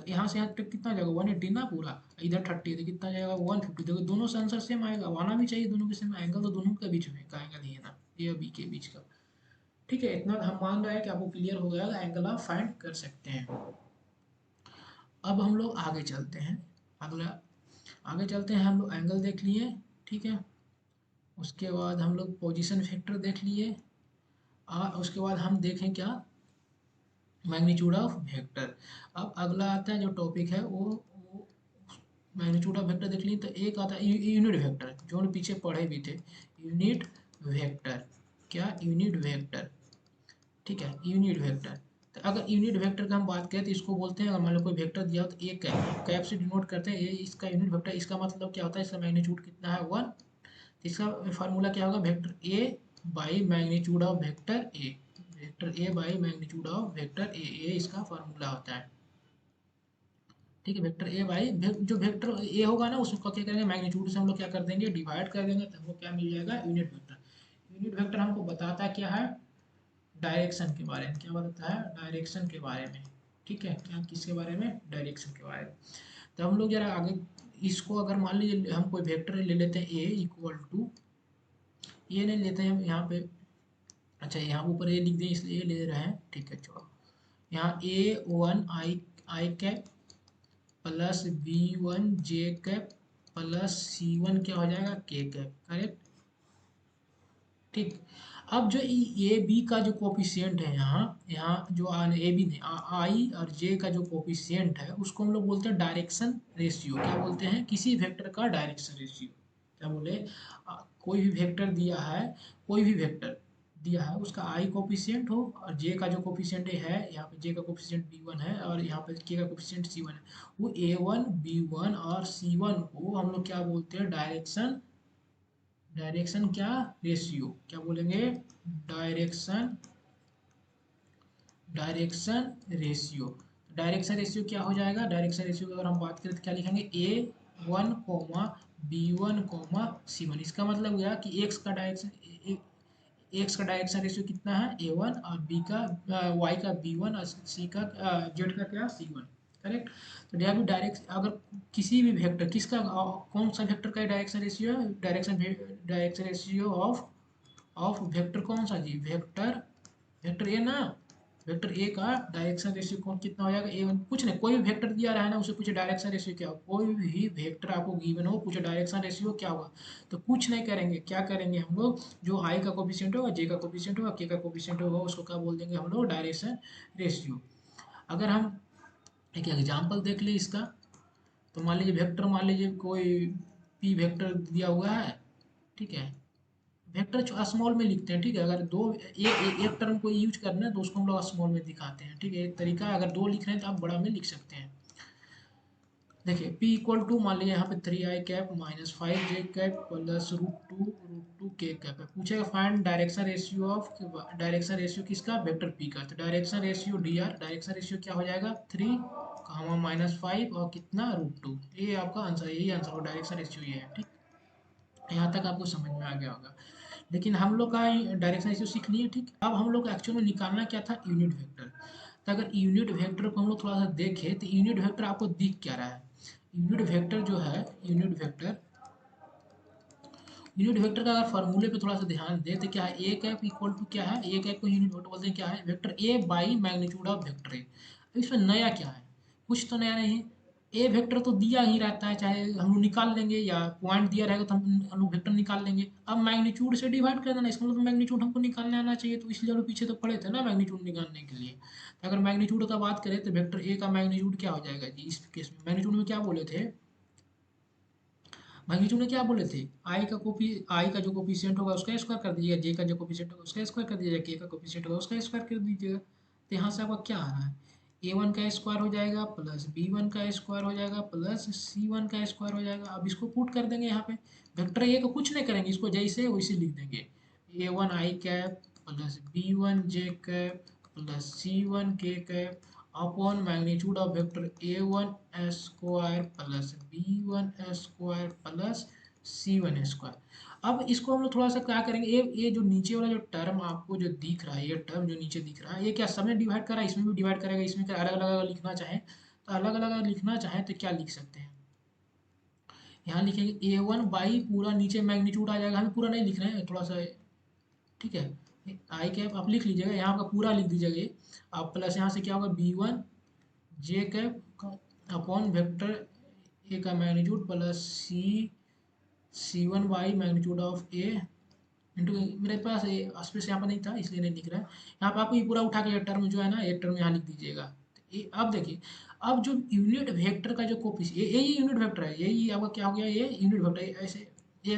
यहाँ से यहाँ तक कितना हो जाएगा, 180 ना पूरा, इधर 30 है तो कितना जाएगा, 150, देखो दोनों से आंसर सेम आएगा, आना भी चाहिए दोनों के सेम, एंगल तो दोनों के बीच में का एंगल ही है ना, ए और बी के बीच का। ठीक है, इतना हम मान रहे हैं कि आपको क्लियर हो गया, एंगल आप फाइंड कर सकते हैं। अब हम लोग आगे चलते हैं, अगला, आगे चलते हैं, हम लोग एंगल देख लिए, ठीक है, उसके बाद हम लोग पोजीशन फैक्टर देख लिए, और उसके बाद हम देखें क्या, मैग्नीट्यूड ऑफ वेक्टर। अब अगला आता है जो टॉपिक है वो मैग्नीट्यूड ऑफ वेक्टर देख लिए, तो एक आता है यूनिट वेक्टर, जो हम पीछे पढ़े भी थे, यूनिट वेक्टर, क्या, यूनिट वेक्टर, ठीक है, यूनिट वेक्टर। तो अगर यूनिट वेक्टर का हम बात करें तो इसको बोलते हैं, अगर मान लो कोई वेक्टर दिया हो तो एक कैप, कैप से डिनोट करते हैं, ये इसका यूनिट वेक्टर, इसका मतलब क्या होता है, इसका मैग्नीट्यूड कितना है, 1, इसका फार्मूला क्या होगा, vector A by magnitude of vector A, vector A by magnitude of vector ए, ये इसका फार्मूला होता है। ठीक है, वेक्टर ए बाई जो वेक्टर ए होगा ना उसको क्या करेंगे, मैग्नीट्यूड से हम लोग क्या कर देंगे, डिवाइड कर देंगे, तो हमको क्या मिल जाएगा, यूनिट वेक्टर। यूनिट वेक्टर हमको बताता क्या है, डायरेक्शन के बारे में, क्या बताता है, डायरेक्शन के बारे में। ठीक है, क्या, किसके बारे में, डायरेक्शन के बारे में। तो हम लोग जरा आगे, इसको अगर मान लीजिए हम कोई वेक्टर ले लेते हैं, ए इक्वल टू, ये नहीं लेते हैं हम यहाँ पे, अच्छा यहाँ ऊपर ए लिख दें इसलिए ए ले रहे हैं, ठीक है छोड़ो, यहाँ A1 आई कैप प्लस B1 जे कैप प्लस C1 क्या हो जाएगा, के कैप, करेक्ट। ठीक, अब जो ए बी का जो कोफिशियंट है, यहाँ यहाँ जो ए बी नहीं, आई और जे का जो कोफिशियंट है उसको हम लोग बोलते हैं डायरेक्शन रेशियो, क्या बोलते हैं, किसी वेक्टर का डायरेक्शन रेशियो, क्या बोले, कोई भी वेक्टर दिया है, कोई भी वेक्टर दिया है, उसका आई कोफिशियंट हो, और जे का जो कोफिशियंट है, यहाँ पे जे का कोफिशियंट B1 है और यहाँ पे के का कोफिशियंट C1 है, वो A1 B1 और C1 को हम लोग क्या बोलते हैं, डायरेक्शन, डायरेक्शन क्या, रेशियो, क्या बोलेंगे, direction, direction ratio. Direction ratio क्या हो जाएगा, डायरेक्शन रेशियो की अगर हम बात करें तो क्या लिखेंगे, A1 coma B1 coma C1, इसका मतलब हुआ कि एक्स का डायरेक्शन रेशियो कितना है, A1, और बी का, वाई का B1, और सी का, जेड का क्या, C1, करेक्ट। तो यहाँ भी डायरेक्ट, अगर किसी भी वेक्टर, किसका, कौन सा वेक्टर का डायरेक्शन रेशियो है, डायरेक्शन रेशियो ऑफ वेक्टर, कौन सा जी, वेक्टर, वेक्टर ए ना, वेक्टर ए का डायरेक्शन रेशियो कौन कितना हो जाएगा, A1, कुछ नहीं, कोई भी वेक्टर दिया रहा है ना, उसे पूछे डायरेक्शन रेशियो क्या हो, कोई भी वेक्टर आपको गिवन हो, पूछे डायरेक्शन रेशियो क्या होगा, तो कुछ नहीं करेंगे, क्या करेंगे हम लोग, जो आई का कोफिशिएंट होगा, जे का कोफिशिएंट होगा, के का कोफिशिएंट होगा, उसको क्या बोल देंगे हम लोग, डायरेक्शन रेशियो। अगर हम एक एग्जाम्पल देख ले इसका, तो मान लीजिए वेक्टर, मान लीजिए कोई पी वेक्टर दिया हुआ है, ठीक है, वेक्टर स्मॉल में लिखते हैं, ठीक है, अगर एक टर्म को यूज करना है तो उसको हम लोग स्मॉल में दिखाते हैं, ठीक है, एक तरीका है, अगर दो लिख रहे हैं तो आप बड़ा में लिख सकते हैं। देखिए P इक्वल टू, मान लीजिए यहाँ पे 3 आई कैप माइनस 5 जे कैप प्लस रूट टू के कैप है, पूछेगा find direction ratio of, direction ratio किसका, वेक्टर P का, तो direction ratio DR, direction ratio क्या हो जाएगा, 3 माइनस 5 और कितना, √2, ये आपका आंसर, यही आंसर हो, डायरेक्शन रेशियो ये है, ठीक। यहाँ तक आपको समझ में आ गया होगा। लेकिन हम लोग का डायरेक्शन रेशियो सीख लिए, ठीक। अब हम लोग को एक्चुअल में निकालना क्या था, यूनिट वेक्टर। तो अगर यूनिट वेक्टर को हम लोग थोड़ा सा देखें तो यूनिट वेक्टर आपको दिख क्या रहा है। यूनिट वेक्टर जो है, यूनिट वेक्टर का अगर फॉर्मूले पे थोड़ा सा ध्यान दे तो क्या है, ए कैप इक्वल टू क्या है, ए कैप को यूनिट वेक्टर बोलते हैं क्या है, vector A by magnitude of vector ए। इसमें नया क्या है, कुछ तो नया नहीं है। ए वेक्टर तो दिया ही रहता है, चाहे हम लोग निकाल लेंगे या पॉइंट दिया रहेगा तो हम लोग वेक्टर निकाल लेंगे। अब मैग्नीट्यूड से डिवाइड कर देना, इसका मतलब मैग्नीट्यूड हमको निकालने आना चाहिए, तो इसलिए हम लोग पीछे तो पड़े थे ना मैग्नीट्यूड निकालने के लिए। तो अगर मैग्नीट्यूड का बात करें तो वेक्टर ए का मैग्नीट्यूड क्या हो जाएगा जी, इस केस में मैग्नीट्यूड में क्या बोले थे, मैग्नीट्यूड में क्या बोले थे, आई का जो कोफिशिएंट होगा उसका स्क्वायर कर दीजिएगा, जे का जो कोफिशिएंट होगा उसका स्क्वायर कर दीजिएगा, के का कोफिशिएंट होगा उसका स्क्वायर कर दीजिएगा। तो यहाँ से आपका क्या आ रहा है, ए वन का स्क्वायर हो जाएगा प्लस बी वन का स्क्वायर हो जाएगा प्लस सी वन का स्क्वायर हो जाएगा। अब इसको पुट कर देंगे यहाँ पे, वेक्टर ए को कुछ नहीं करेंगे, इसको जैसे वैसे लिख देंगे, A one i cap plus B one j cap plus C one k cap upon magnitude of vector A one square plus B one square plus C one square. अब इसको हम लोग थोड़ा सा क्या करेंगे, ये जो नीचे वाला जो टर्म आपको जो दिख रहा है, ये टर्म जो नीचे दिख रहा है, ये क्या सब में डिवाइड कर रहा है, इसमें भी डिवाइड करेगा, इसमें क्या अलग अलग लिखना चाहे तो अलग अलग लिखना चाहे तो क्या लिख सकते हैं, यहाँ लिखेंगे ए वन बाई पूरा नीचे मैग्नीट्यूड आ जाएगा, हमें पूरा नहीं लिख रहे हैं थोड़ा सा, ठीक है। आई कैप आप लिख लीजिएगा, यहाँ का पूरा लिख दीजिएगा ये। आप प्लस यहाँ से क्या होगा, b one j cap upon vector a का magnitude plus C one by magnitude of a into, मेरे पास स्पेस यहाँ पर नहीं था इसलिए नहीं लिख रहा है। यहाँ पर आपको ये पूरा उठा के ये टर्म जो है ना, ये टर्म यहाँ लिख दीजिएगा। तो अब देखिए, अब जो यूनिट वेक्टर का जो कोफिश यही यूनिट वेक्टर है, यही आपका क्या हो गया, ये यूनिट वेक्टर ऐसे, ये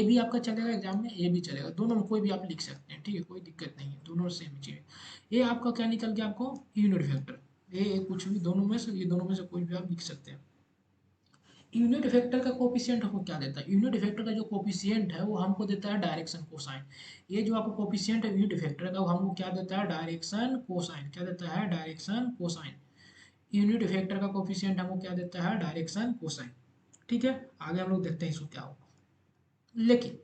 भी आपका चलेगा एग्जाम में, ये भी चलेगा, दोनों में कोई भी आप लिख सकते हैं, ठीक है, कोई दिक्कत नहीं है, दोनों सेम चीज़। ये आपका क्या निकल गया, आपको यूनिट वेक्टर, ये कुछ भी दोनों में से, ये दोनों में से कोई भी आप लिख सकते हैं। यूनिट वेक्टर का कोफिशिएंट हमको क्या देता है, यूनिट वेक्टर का जो कोफिशिएंट है वो हमको देता है डायरेक्शन कोसाइन। ये जो आपको कोफिशिएंट है यूनिट वेक्टर का, वो हमको क्या देता है, डायरेक्शन कोसाइन, क्या देता है, डायरेक्शन कोसाइन। यूनिट वेक्टर का कोफिशिएंट हमको क्या देता है, डायरेक्शन कोसाइन। ठीक है, आगे हम लोग देखते हैं इसको क्या होगा। लेकिन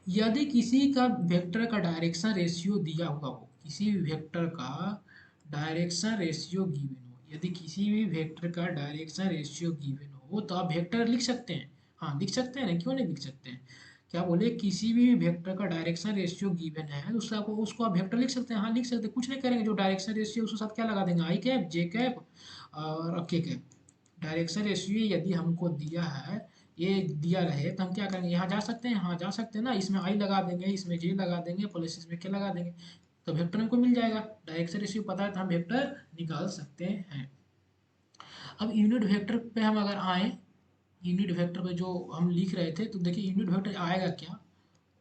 यदि किसी का वेक्टर का डायरेक्शन रेशियो दिया हुआ हो, किसी भी वेक्टर का डायरेक्शन रेशियो गिवन हो, यदि किसी भी वेक्टर का डायरेक्शन रेशियो गिवन हो तो आप वेक्टर लिख सकते हैं। हाँ लिख सकते हैं ना, क्यों नहीं लिख सकते हैं, क्या बोले, किसी भी वेक्टर का डायरेक्शन रेशियो गिवन है उसको आप वेक्टर लिख सकते हैं, हाँ लिख सकते हैं, कुछ नहीं करेंगे, जो डायरेक्शन रेशियो उसके साथ क्या लगा देंगे, आई कैप जे कैप और के कैप। डायरेक्शन रेशियो यदि हमको दिया है, ये दिया रहे तो हम क्या करेंगे, यहाँ जा सकते हैं, हाँ जा सकते हैं ना, इसमें आई लगा देंगे, इसमें जे लगा देंगे प्लस इसमें क्या लगा देंगे, तो वेक्टर हमको मिल जाएगा। डायरेक्शन रेशियो पता है तो हम वेक्टर निकाल सकते हैं। अब यूनिट वेक्टर पे हम अगर आए, यूनिट वेक्टर पे जो हम लिख रहे थे, तो देखिए यूनिट वेक्टर आएगा क्या,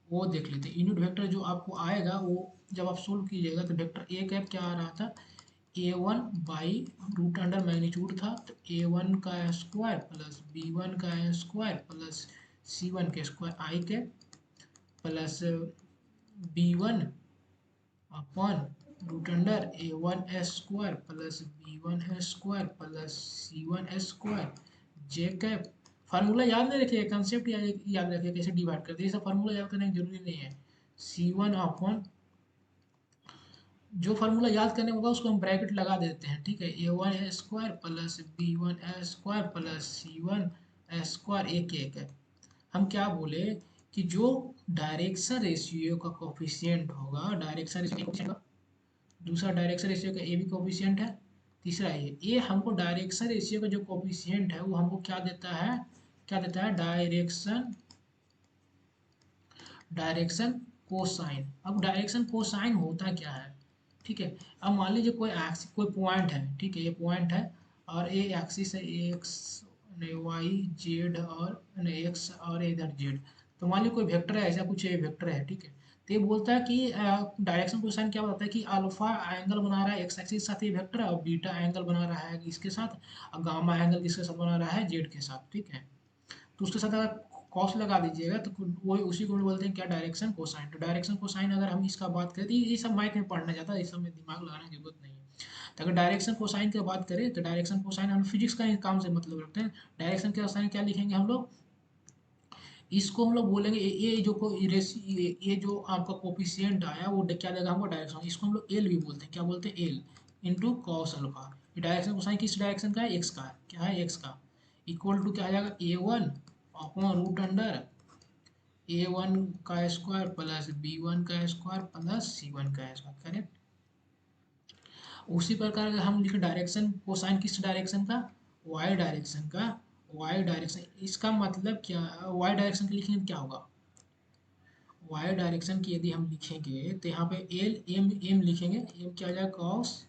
वो देख लेते हैं। यूनिट वेक्टर जो आपको आएगा वो जब आप सोल्व कीजिएगा तो वेक्टर ए कैप क्या आ रहा था, a one by root under magnitude था, तो ए वन का स्क्वायर प्लस बी वन का स्क्वायर प्लस सी वन के स्क्वायर आई के plus B one upon root under a one square plus B one square plus C one square j cap. Formula याद नहीं रखिए, concept याद रखिए कैसे डिवाइड करते हैं, ये सब फार्मूला याद करने की जरूरी नहीं है। सी वन अपॉन, जो फार्मूला याद करने होगा उसको हम ब्रैकेट लगा देते हैं, ठीक है, a one square plus B one square plus C one square, एक है। हम क्या बोले कि जो डायरेक्शन रेशियो का कोफिशिएंट होगा, डायरेक्शन रेशियो का, दूसरा डायरेक्शन रेशियो का ए भी कोफिशिएंट है, तीसरा ये हमको डायरेक्शन रेशियो का जो कोफिशिएंट है वो हमको क्या देता है, क्या देता है, डायरेक्शन, डायरेक्शन कोसाइन। अब डायरेक्शन कोसाइन होता क्या है, ठीक है। अब मान लीजिए कोई पॉइंट है, ठीक है, ये पॉइंट है और ये एक्सिस है, एक्स नहीं वाई जेड और नहीं एक्स और इधर जेड। तो मान लीजिए कोई वेक्टर है, ऐसा कुछ वेक्टर है, ठीक है। तो ये बोलता है कि डायरेक्शन कोसाइन क्या बताता है कि अल्फा एंगल बना रहा है एक्स एक्सिस के साथ ये वेक्टर, और बीटा एंगल बना रहा है इसके साथ, और गामा एंगल किसके साथ बना रहा है, जेड के साथ, ठीक है। तो उसके साथ अगर कॉस लगा दीजिएगा तो वो उसी को बोलते हैं क्या, डायरेक्शन कोसाइन। तो डायरेक्शन कोसाइन अगर हम इसका बात करें तो ये सब मैथ में पढ़ना चाहता है, इस सब में दिमाग लगाने की जरूरत नहीं है। तो अगर डायरेक्शन कोसाइन की बात करें तो डायरेक्शन कोसाइन हम फिजिक्स का ही काम से मतलब रखते हैं। डायरेक्शन कोसाइन क्या लिखेंगे हम लोग, इसको हम लोग बोलेंगे ये जो ये जो आपका कोफिशिएंट आया वो क्या देगा हमको डायरेक्शन, इसको हम लोग एल भी बोलते हैं, क्या बोलते हैं एल इंटू कॉस अल्फा। ये डायरेक्शन कोसाइन किस डायरेक्शन का है, एक्स का है, क्या है एक्स का, इक्वल टू क्या आ जाएगा a one upon root under a one का स्क्वायर प्लस बी वन का स्क्वायर प्लस सी वन का स्क्वायर, करेक्ट। उसी प्रकार अगर हम लिखें डायरेक्शन कोसाइन किस डायरेक्शन का, वाई डायरेक्शन का, वाई डायरेक्शन, इसका मतलब क्या, वाई डायरेक्शन के लिखेंगे तो क्या होगा, वाई डायरेक्शन की यदि हम लिखेंगे तो यहाँ पे एल एम एम लिखेंगे, एम क्या आ जाएगा कॉस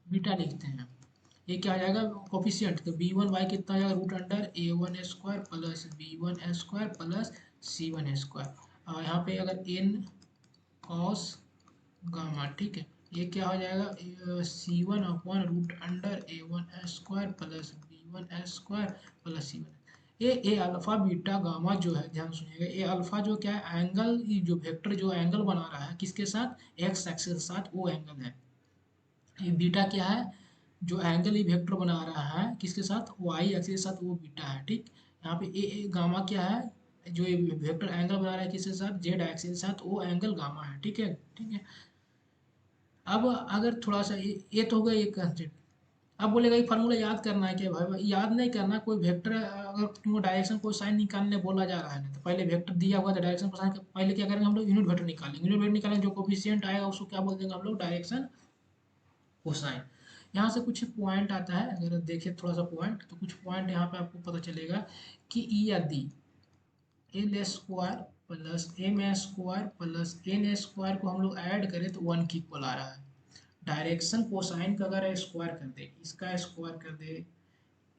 बीटा लिखते हैं, ये क्या आ जाएगा कोफिशिएंट, तो बी वन वाई कितना आ जाएगा root under a one square plus B one square plus C one square, और यहाँ पे अगर एन कॉस गामा, ठीक है, ये क्या हो जाएगा c one upon root under a one square plus B one square plus C one, ये अल्फा बीटा गामा जो है, ध्यान सुनिएगा, ये अल्फा जो क्या है एंगल, जो वेक्टर जो एंगल बना रहा है किसके साथ, एक्स एक्सिस के साथ, वो एंगल है। ये बीटा क्या है, जो एंगल ये वेक्टर बना रहा है किसके साथ, वाई एक्सिस के साथ, वो बीटा है, ठीक। यहाँ पे ए गामा क्या है, जो ये वेक्टर एंगल बना रहा है किसके साथ, जेड एक्सिस के साथ, वो एंगल गामा है, ठीक है, ठीक है। अब अगर थोड़ा सा ये तो हो गया एक कंसेप्ट। अब बोलेगा ये फार्मूला याद करना है क्या, भाई याद नहीं करना, कोई वेक्टर अगर तुमको डायरेक्शन को साइन निकालने बोला जा रहा है ना, तो पहले वेक्टर दिया हुआ था डायरेक्शन को साइन, पहले क्या करेंगे हम लोग, यूनिट वेक्टर निकालेंगे, यूनिट वेक्टर निकालेंगे, जो कोफिशिएंट आएगा उसको क्या बोल देंगे हम लोग, डायरेक्शन कोसाइन। यहाँ से कुछ पॉइंट आता है, अगर देखें थोड़ा सा पॉइंट, तो कुछ पॉइंट यहाँ पे आपको पता चलेगा कि यदि L square plus M square plus N square को हम लोग ऐड करें तो वन की इक्वल आ रहा है। डायरेक्शन कोसाइन का अगर स्क्वायर कर दे, इसका स्क्वायर कर दे,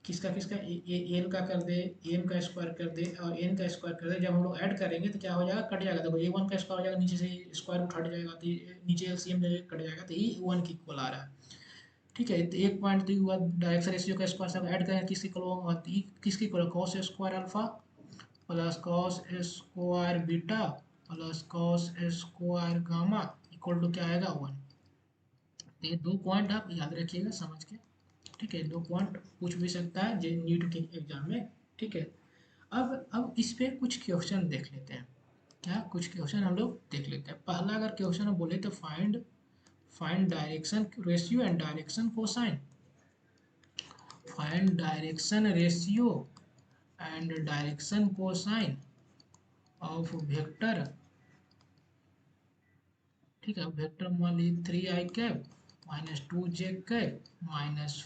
किसका किसका एल का कर दे, एम का स्क्वायर कर दे और एन का स्क्वायर कर दे, जब हम लोग ऐड करेंगे तो क्या हो जाएगा, कट जाएगा, देखो ए वन का स्क्वायर हो जाएगा, नीचे से स्क्वायर रूट हट जाएगा, तो नीचे एलसीएम कट जाएगा, तो ये वन की इक्वल आ रहा है, ठीक है। तो एक पॉइंट तो हुआ डायरेक्शन रेशियो का स्क्वायर सब ऐड करें, किसकी इक्वल होगा, किसकी equal, cos square alpha plus cos square beta plus cos square gamma equal to क्या आएगा, वन। तो ये दो पॉइंट आप याद रखिएगा समझ के, ठीक है, दो पॉइंट पूछ भी सकता है जे नीट के एग्जाम में, ठीक है। अब इस पे कुछ क्वेश्चन देख लेते हैं, क्या कुछ क्वेश्चन हम लोग देख लेते हैं। पहला अगर क्वेश्चन हम बोले तो find find direction ratio and direction cosine, find direction ratio and direction cosine of vector, ठीक है, वेक्टर मान लीजिए three I cap minus to J cap minus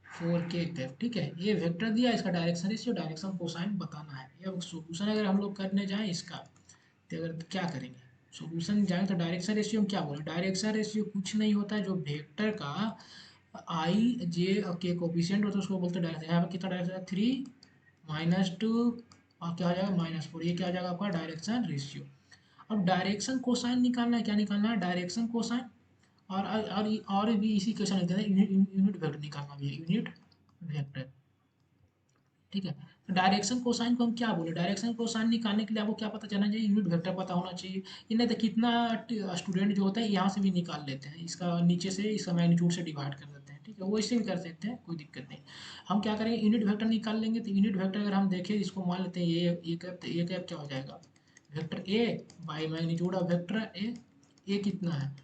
four के कैप, ठीक है, ये वेक्टर दिया, इसका डायरेक्शन रेशियो डायरेक्शन कोसाइन बताना है। ये सोल्यूशन अगर हम लोग करने जाएं इसका, तो अगर क्या करेंगे, सोल्यूशन जाएं तो डायरेक्शन रेशियो में क्या बोले, डायरेक्शन रेशियो कुछ नहीं होता है, जो वेक्टर का आई जे के कोफिशिएंट होता है उसको बोलते हैं डायरेक्शन। यहाँ पे कितना डायरेक्शन है, थ्री माइनस टू और क्या हो जाएगा माइनस फोर, ये क्या हो जाएगा आपका डायरेक्शन रेशियो। अब डायरेक्शन कोसाइन निकालना है, क्या निकालना है, डायरेक्शन कोसाइन, और भी इसी क्वेश्चन लिखते हैं, यूनिट वेक्टर निकालना भी है, यूनिट वेक्टर, ठीक है। तो डायरेक्शन कोसाइन को हम क्या बोले, डायरेक्शन कोसाइन निकालने के लिए आपको क्या पता चलना चाहिए, यूनिट वेक्टर पता होना चाहिए। ये नहीं तो कितना स्टूडेंट जो होता है यहाँ से भी निकाल लेते हैं, इसका नीचे से इसका मैग्नीट्यूड से डिवाइड कर देते हैं, ठीक है, वो इससे भी कर सकते हैं, कोई दिक्कत नहीं। हम क्या करेंगे, यूनिट वेक्टर निकाल लेंगे, तो यूनिट वेक्टर अगर हम देखें, इसको मान लेते हैं ये कैप, तो ये कैप क्या हो जाएगा, vector A by magnitude of vector ए कितना है,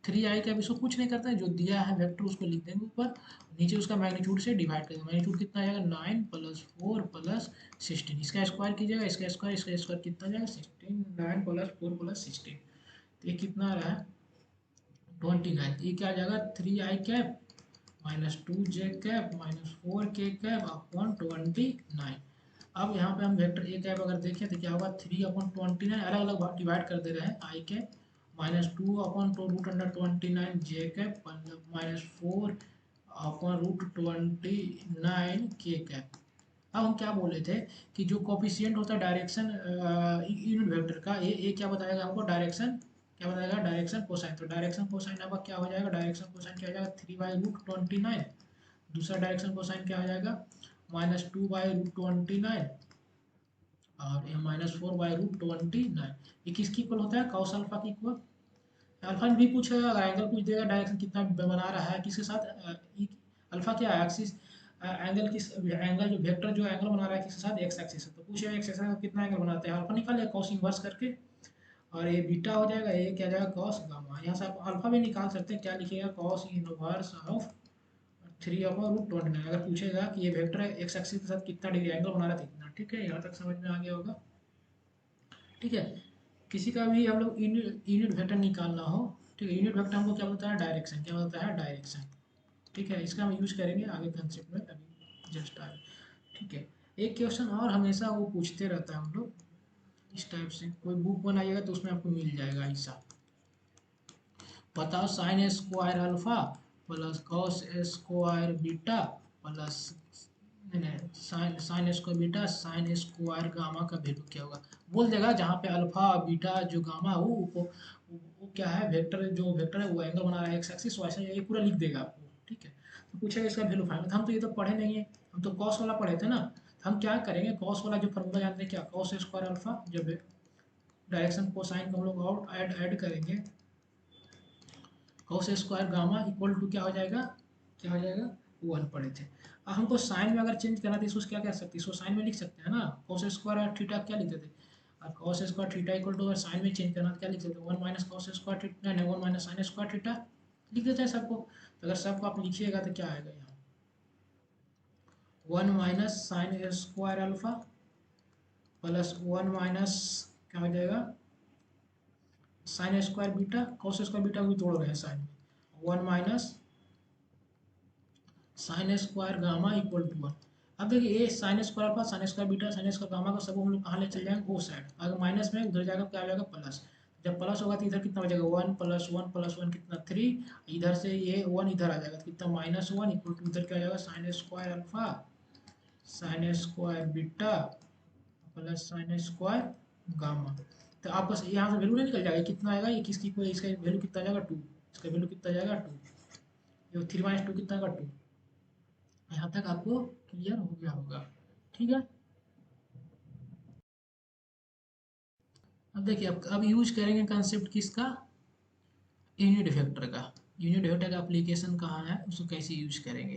थ्री आई का, अब इसको कुछ नहीं करता है, जो दिया है वेक्टर उसको लिख देंगे ऊपर, नीचे उसका मैग्नीट्यूड से डिवाइड कर देंगे, मैग्नीट्यूड कितना आ जाएगा, nine plus four plus sixteen, इसका स्क्वायर कीजिएगा, इसका स्क्वायर कितना आ जाएगा, sixteen, nine plus four plus sixteen, तो ये कितना आ रहा है, ट्वेंटी नाइन, ये क्या आ जाएगा, three I cap minus to J cap minus four के कैप अपॉन ट्वेंटी नाइन। अब यहाँ पे हम वेक्टर ए कैप अगर देखें तो क्या होगा, थ्री अपॉन ट्वेंटी नाइन, अलग अलग डिवाइड कर दे रहे हैं, i cap minus two upon two root under twenty nine j cap minus four upon root twenty nine k cap. अब हम क्या बोले थे कि जो कोफिशिएंट होता है डायरेक्शन यूनिट वेक्टर का, ये क्या बताएगा हमको, डायरेक्शन क्या बताएगा, डायरेक्शन कोसाइन, तो डायरेक्शन कोसाइन अब क्या हो जाएगा, डायरेक्शन कोसाइन क्या हो जाएगा, three by root twenty nine, दूसरा डायरेक्शन कोसाइन क्या हो जाएगा, minus two by root twenty nine और ये minus four by root twenty nine, ये किसकी इक्वल होता है, कॉस अल्फा की इक्वल। अल्फा भी पूछेगा, अगर एंगल पूछ देगा, डायरेक्शन कितना बना रहा है किसके साथ, अल्फा क्या है एक्सिस, एंगल किस एंगल जो वेक्टर जो एंगल बना रहा है किसके साथ, एक्स एक्सिस से। तो पूछे एक्स एक्सिस का कितना एंगल बनाते हैं, अल्फा निकाल लिया कॉस इनवर्स करके, और ये बीटा हो जाएगा, ये क्या जाएगा कॉस गामा। यहाँ से आप अल्फा भी निकाल सकते हैं, क्या लिखिएगा कॉस इनवर्स ऑफ 3/√29। अगर पूछेगा कि ये वेक्टर एक्स एक्सिस के साथ कितना डिग्री एंगल बना रहा था इतना। ठीक है, यहाँ तक समझ में आ गया होगा। ठीक है, किसी का भी हम लोग यूनिट वेक्टर निकालना हो, ठीक है, यूनिट वेक्टर हमको क्या बोलता है, डायरेक्शन, क्या बोलता है डायरेक्शन। ठीक है, इसका हम यूज करेंगे आगे कंसेप्ट में, अभी जस्ट आगे। ठीक है, एक क्वेश्चन और हमेशा वो पूछते रहता है हम लोग इस टाइप से, कोई बुक बनाइएगा तो उसमें आपको मिल जाएगा ऐसा। बताओ sine square alpha plus cos square beta plus, नहीं नहीं, sine sine square beta sine square gamma का वैल्यू क्या होगा। बोल देगा जहाँ पे अल्फा बीटा जो गामा हो वो क्या है, वेक्टर जो वेक्टर है वो एंगल बना रहा है एक्स एक्सिस, वैसे ये पूरा लिख देगा आपको। ठीक है, तो पूछेगा इसका वैल्यू फाइंड, हम तो ये तो पढ़े नहीं है, हम तो कॉस वाला पढ़े थे ना। तो हम क्या करेंगे, कॉस वाला जो फॉर्मूला जानते हैं क्या, कॉस स्क्वायर अल्फा, जब डायरेक्शन कोसाइन को हम लोग और ऐड करेंगे, cos square gamma equal to क्या हो जाएगा, क्या हो जाएगा, 1 पढ़े थे। अब हमको साइन में अगर चेंज करना तो इसको क्या कह सकते हैं, इसको साइन में लिख सकते हैं ना, कॉस स्क्वायर थीटा क्या लिखते थे, और cos square theta equal to, अगर साइन में चेंज करना तो क्या लिख सकते हैं, 1 माइनस कॉस स्क्वायर थीटा, नहीं 1 माइनस साइन स्क्वायर थीटा लिख देते हैं सबको। तो अगर सबको आप लिखिएगा तो क्या आएगा यहाँ, 1 minus sine square alpha plus 1 minus क्या हो जाएगा sine square beta, cos square beta को भी तोड़ रहे हैं साइन में, 1 minus sine square gamma equal to 1। अब देखिए ये sine square alpha sine square beta sine square gamma का सब हम लोग कहाँ ले चल जाएंगे, ओ साइड, अगर माइनस में उधर जाएगा क्या हो जाएगा प्लस, जब प्लस होगा तो इधर कितना हो जाएगा 1 प्लस 1 प्लस 1 कितना 3, इधर से ये 1 इधर आ जाएगा तो कितना -1 इक्वल टू इधर क्या हो जाएगा sine square alpha sine square beta plus sign square gamma. तो आपका यहाँ से वैल्यू नहीं निकल जाएगा, कितना आएगा ये किसकी कोई, इसका वैल्यू कितना जाएगा 2, इसका वैल्यू कितना जाएगा 2, ये 3 - 2 कितना का 2। यहाँ तक आपको क्लियर हो गया होगा। ठीक है, अब देखिए अब यूज करेंगे कंसेप्ट किसका, यूनिट वेक्टर का। यूनिट वेक्टर का एप्लीकेशन कहाँ है, उसको कैसे यूज करेंगे।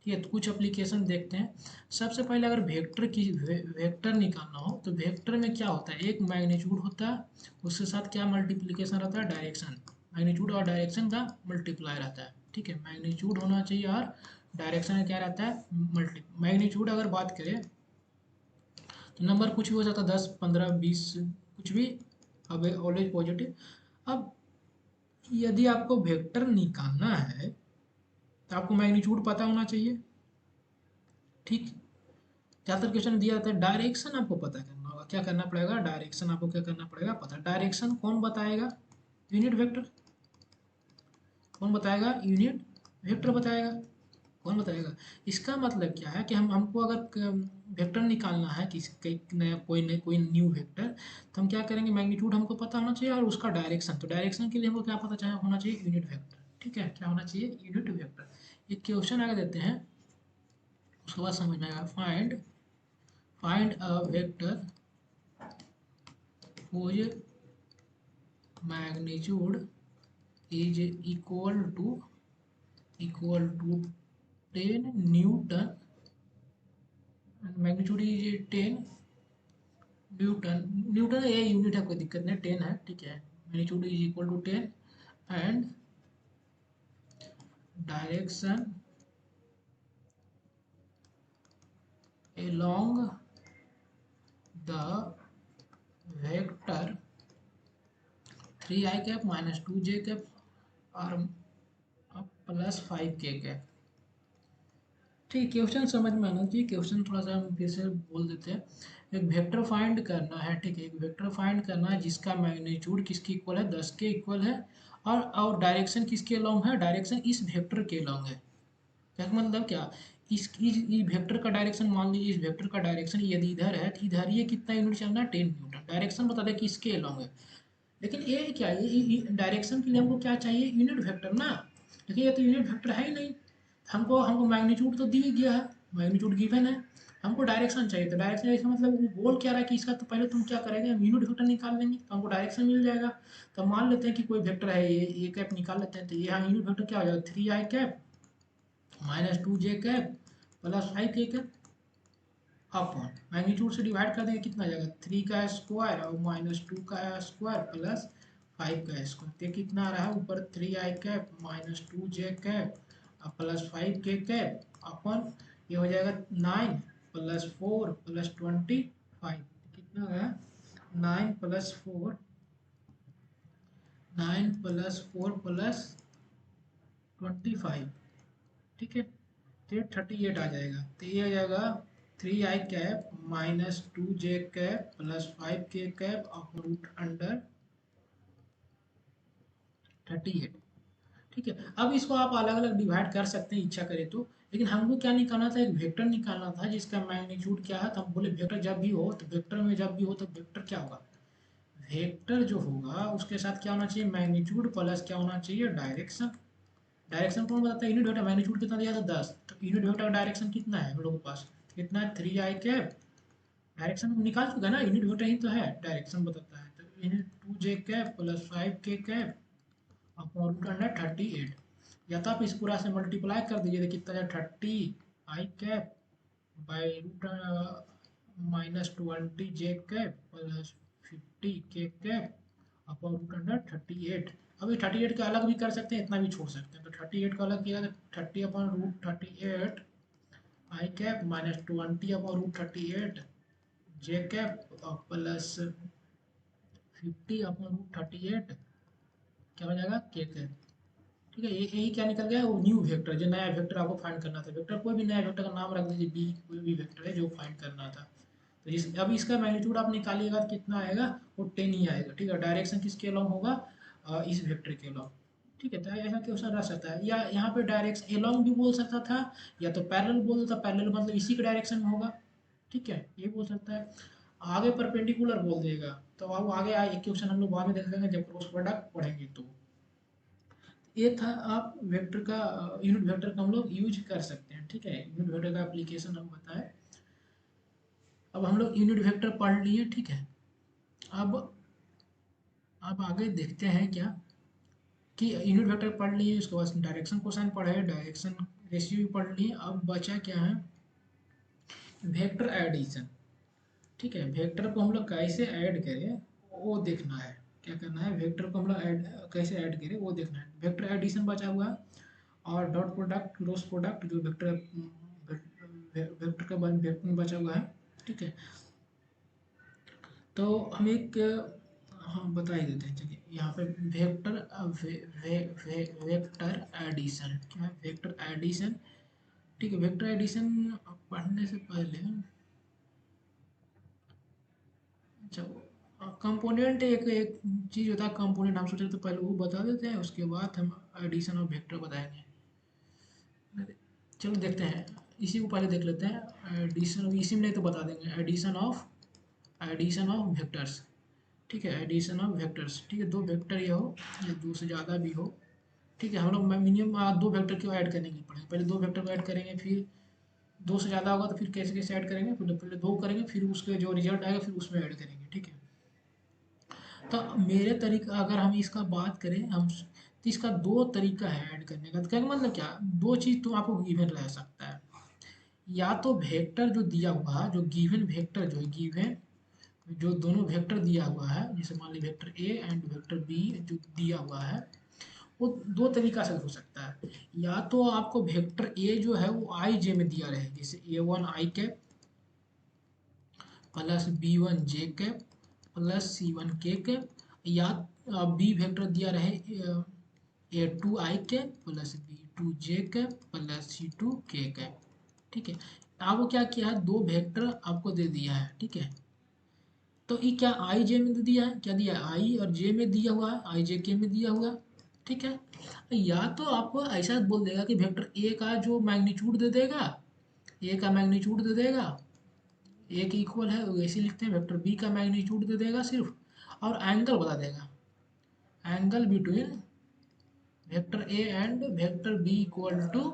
ठीक है, तो कुछ एप्लीकेशन देखते हैं। सबसे पहले अगर वेक्टर की वेक्टर निकालना हो तो वेक्टर में क्या होता है, एक मैग्नीट्यूड होता है, उसके साथ क्या मल्टीप्लिकेशन रहता है, डायरेक्शन, मैग्नीट्यूड और डायरेक्शन का मल्टीप्लाई रहता है। ठीक है, मैग्नीट्यूड होना चाहिए और डायरेक्शन में क्या रहता है, मैग्नीट्यूड अगर बात करें तो नंबर कुछ भी हो सकता है, 10 15 20 कुछ भी, अब ऑलवेज पॉजिटिव। अब यदि आपको वेक्टर निकालना है तो आपको मैग्नीट्यूड पता होना चाहिए। ठीक, ज़्यादातर क्वेश्चन दिया जाता है, डायरेक्शन आपको पता करना होगा, क्या करना पड़ेगा, डायरेक्शन आपको क्या करना पड़ेगा पता। डायरेक्शन कौन बताएगा, यूनिट वेक्टर। कौन बताएगा, यूनिट वेक्टर बताएगा। कौन बताएगा, इसका मतलब क्या है कि हम हमको अगर वेक्टर निकालना है किसी कई नया कोई न्यू वेक्टर, तो हम क्या करेंगे, मैग्नीट्यूड हमको पता होना चाहिए और उसका डायरेक्शन, तो डायरेक्शन के लिए हमको क्या पता चाहिए होना चाहिए, यूनिट वेक्टर। ठीक है, क्या होना चाहिए, यूनिट वेक्टर। एक क्वेश्चन आगे देते हैं, उसके बाद समझ में आएगा। Find find a vector whose magnitude is equal to 10 newton, magnitude is 10 newton, newton ये यूनिट है कोई दिक्कत नहीं, 10 है ठीक है, magnitude is equal to 10 and direction along the vector 3i cap minus 2j cap और प्लस 5k कैप। ठीक, क्वेश्चन समझ में आना चाहिए, क्वेश्चन थोड़ा सा हम फिर से बोल देते हैं। एक वेक्टर फाइंड करना है, ठीक है, एक वेक्टर फाइंड करना है जिसका मैग्नीट्यूड किसके इक्वल है, 10 के इक्वल है, और डायरेक्शन किसके लॉन्ग है, डायरेक्शन इस वेक्टर के लॉन्ग है। क्या मतलब क्या, इस वेक्टर का डायरेक्शन, मान लीजिए इस वेक्टर का डायरेक्शन यदि इधर है तो इधर ये कितना यूनिट चलना है, 10 न्यूटन। डायरेक्शन बता दें किसके लॉन्ग है, लेकिन ये क्या है, ये डायरेक्शन के लिए हमको क्या चाहिए, यूनिट वेक्टर ना। देखिए ये तो यूनिट वेक्टर है ही नहीं, हमको हमको मैग्नीट्यूड तो दी गया है, मैग्नीट्यूड गिवन है, हमको डायरेक्शन चाहिए। तो डायरेक्शन इसका मतलब वो बोल क्या रहा है कि इसका तो पहले तुम क्या करेंगे, हम यूनिट वेक्टर निकाल लेंगे तो हमको डायरेक्शन मिल जाएगा। तो मान लेते हैं कि कोई वेक्टर है, ये कैप निकाल लेते हैं, तो यहाँ यूनिट वेक्टर क्या हो जाएगा, 3i cap -2j cap plus 5 k upon magnitude से डिवाइड कर देंगे, कितना आ जाएगा 3 का स्क्वायर और माइनस 2 का स्क्वायर प्लस 5 का स्क्वायर, तो कितना आ रहा है ऊपर 3i cap minus 2j cap plus 5k cap upon ये हो जाएगा 9 प्लस 4 प्लस 25, कितना है 9 प्लस 4 9 प्लस 4 प्लस 25, ठीक है, तो 38 आ जाएगा, तो ये आ जाएगा 3i cap minus 2j cap plus 5k cap और रूट अंडर 38, ठीक है। अब इसको आप अलग अलग डिवाइड कर सकते हैं इच्छा करें तो, लेकिन हमको क्या निकालना था, एक वेक्टर निकालना था जिसका मैग्नीट्यूड क्या है, तो हम बोले वेक्टर जब भी हो तो वेक्टर में जब भी हो तो वेक्टर क्या होगा, वेक्टर जो होगा उसके साथ क्या होना चाहिए मैग्नीट्यूड प्लस क्या होना चाहिए डायरेक्शन। डायरेक्शन कौन बताता है, यूनिट वेक्टर मैग्नीट्यूड कितना दिया था 10, तो यूनिट वेक्टर डायरेक्शन कितना है हम लोगों के पास, कितना है 3i कैप, डायरेक्शन हम निकाल चुका है ना, यूनिट वेक्टर ही तो है, डायरेक्शन बताता है, तो unit 2j cap plus 5k cap upon root under 38, या तो आप इस पूरा से मल्टीप्लाई कर दीजिए तो कितना है 30i cap by root minus 20j cap plus 50k cap upon root under 38। अब ये 38 का अलग भी कर सकते हैं, इतना भी छोड़ सकते हैं, तो 38 का अलग किया तो 30 अपॉन रूट 38 आई कैप माइनस 20 अपॉन रूट 38 जे कैप प्लस 50 अपॉन रूट 38 क्या हो जाएगा के कैप, ठीक है। ये यही क्या निकल गया वो न्यू वेक्टर, जो नया वेक्टर आपको फाइंड करना था, वेक्टर कोई भी नया वेक्टर का नाम रख दीजिए, बी कोई भी वेक्टर है जो फाइंड करना था, तो अब इसका मैग्नीट्यूड आप निकालिएगा तो कितना आएगा, वो 10 ही आएगा, ठीक है। डायरेक्शन किसके अलॉन्ग होगा, इस वेक्टर के अलॉन्ग, ठीक है। तो ऐसा क्वेश्चन रह सकता है, या यहाँ पे डायरेक्शन अलॉन्ग भी बोल सकता था, या तो पैरेलल बोल सकता, पैरेलल मतलब इसी के डायरेक्शन में होगा, ठीक है, ये बोल सकता है। आगे परपेंडिकुलर बोल देगा तो अब आगे एक क्वेश्चन हम लोग बाद में देख लेंगे जब क्रॉस प्रोडक्ट पढ़ेंगे, तो ये था आप वेक्टर का यूनिट वेक्टर का हम लोग यूज कर सकते हैं, ठीक है, यूनिट वेक्टर का एप्लीकेशन हम बताएं। अब हम लोग यूनिट वेक्टर पढ़ लिए, ठीक है। अब आगे देखते हैं क्या कि यूनिट वेक्टर पढ़ लिए, उसके बाद डायरेक्शन कोसाइन पढ़े, डायरेक्शन रेशियो भी पढ़ लिए, अब बचा क्या है वेक्टर एडिशन, ठीक है। वेक्टर को हम लोग कैसे ऐड करें वो देखना है, क्या करना है वेक्टर को हम लोग ऐड कैसे ऐड करें वो देखना है, वेक्टर एडिशन बचा हुआ है, और डॉट प्रोडक्ट क्रॉस प्रोडक्ट जो वेक्टर वेक्टर का वेक्टर में बचा हुआ है, ठीक है। तो हम एक हाँ बता ही देते हैं, चलिए यहाँ पे वेक्टर वेक्टर एडिशन क्या है, वेक्टर एडिशन, ठीक है। वेक्टर एडिशन पढ़ने से पहले अच्छा कंपोनेंट एक एक चीज़ होता है कंपोनेंट, हम सोचे तो पहले वो बता देते हैं, उसके बाद हम एडिशन और वेक्टर बताएंगे। चलो देखते हैं, इसी को पहले देख लेते हैं, एडिशन इसी में नहीं तो बता देंगे, एडिशन ऑफ वेक्टर्स, ठीक है, एडिशन ऑफ वेक्टर्स, ठीक है। दो वेक्टर ये हो या दो से ज़्यादा भी हो, ठीक है, हम लोग मिनिमम दो वेक्टर क्यों ऐड करने के लिए पड़ेंगे, पहले दो वेक्टर को ऐड करेंगे, फिर दो से ज़्यादा होगा तो फिर कैसे कैसे ऐड करेंगे, फिर पहले दो करेंगे फिर उसके जो रिजल्ट आएगा फिर उसमें ऐड करेंगे, ठीक है। तो मेरे तरीका अगर हम इसका बात करें हम तो इसका दो तरीका है ऐड करने का, तो क्या मतलब क्या, दो चीज़ तो आपको गिवन रह सकता है, या तो वेक्टर जो दिया हुआ है, जो गिवन वेक्टर जो है गिवन जो दोनों वेक्टर दिया हुआ है, जैसे मान लीजिए vector A and vector B जो दिया हुआ है, वो दो तरीका से हो सकता है, या तो आपको वेक्टर ए जो है वो आई जे में दिया रहे, जैसे A1 आई कैप प्लस B1 जे कैप प्लस C1 के कैप, या बी वेक्टर दिया रहे A2 आई कैप प्लस B2 जे कैप प्लस C2 के कैप, ठीक है। आपको क्या किया है, दो वेक्टर आपको दे दिया है, ठीक है, तो ये क्या आई जे में दे दिया है, क्या दिया है आई और जे में दिया हुआ है, आई जे के में दिया हुआ है, ठीक है। या तो आपको ऐसा बोल देगा कि वेक्टर ए का जो मैग्नीट्यूड दे देगा, ए का मैग्नीट्यूड दे देगा, ए के इक्वल है वैसे लिखते हैं, वेक्टर बी का मैग्नीट्यूड दे देगा सिर्फ, और एंगल बता देगा, angle between vector A and vector B equal to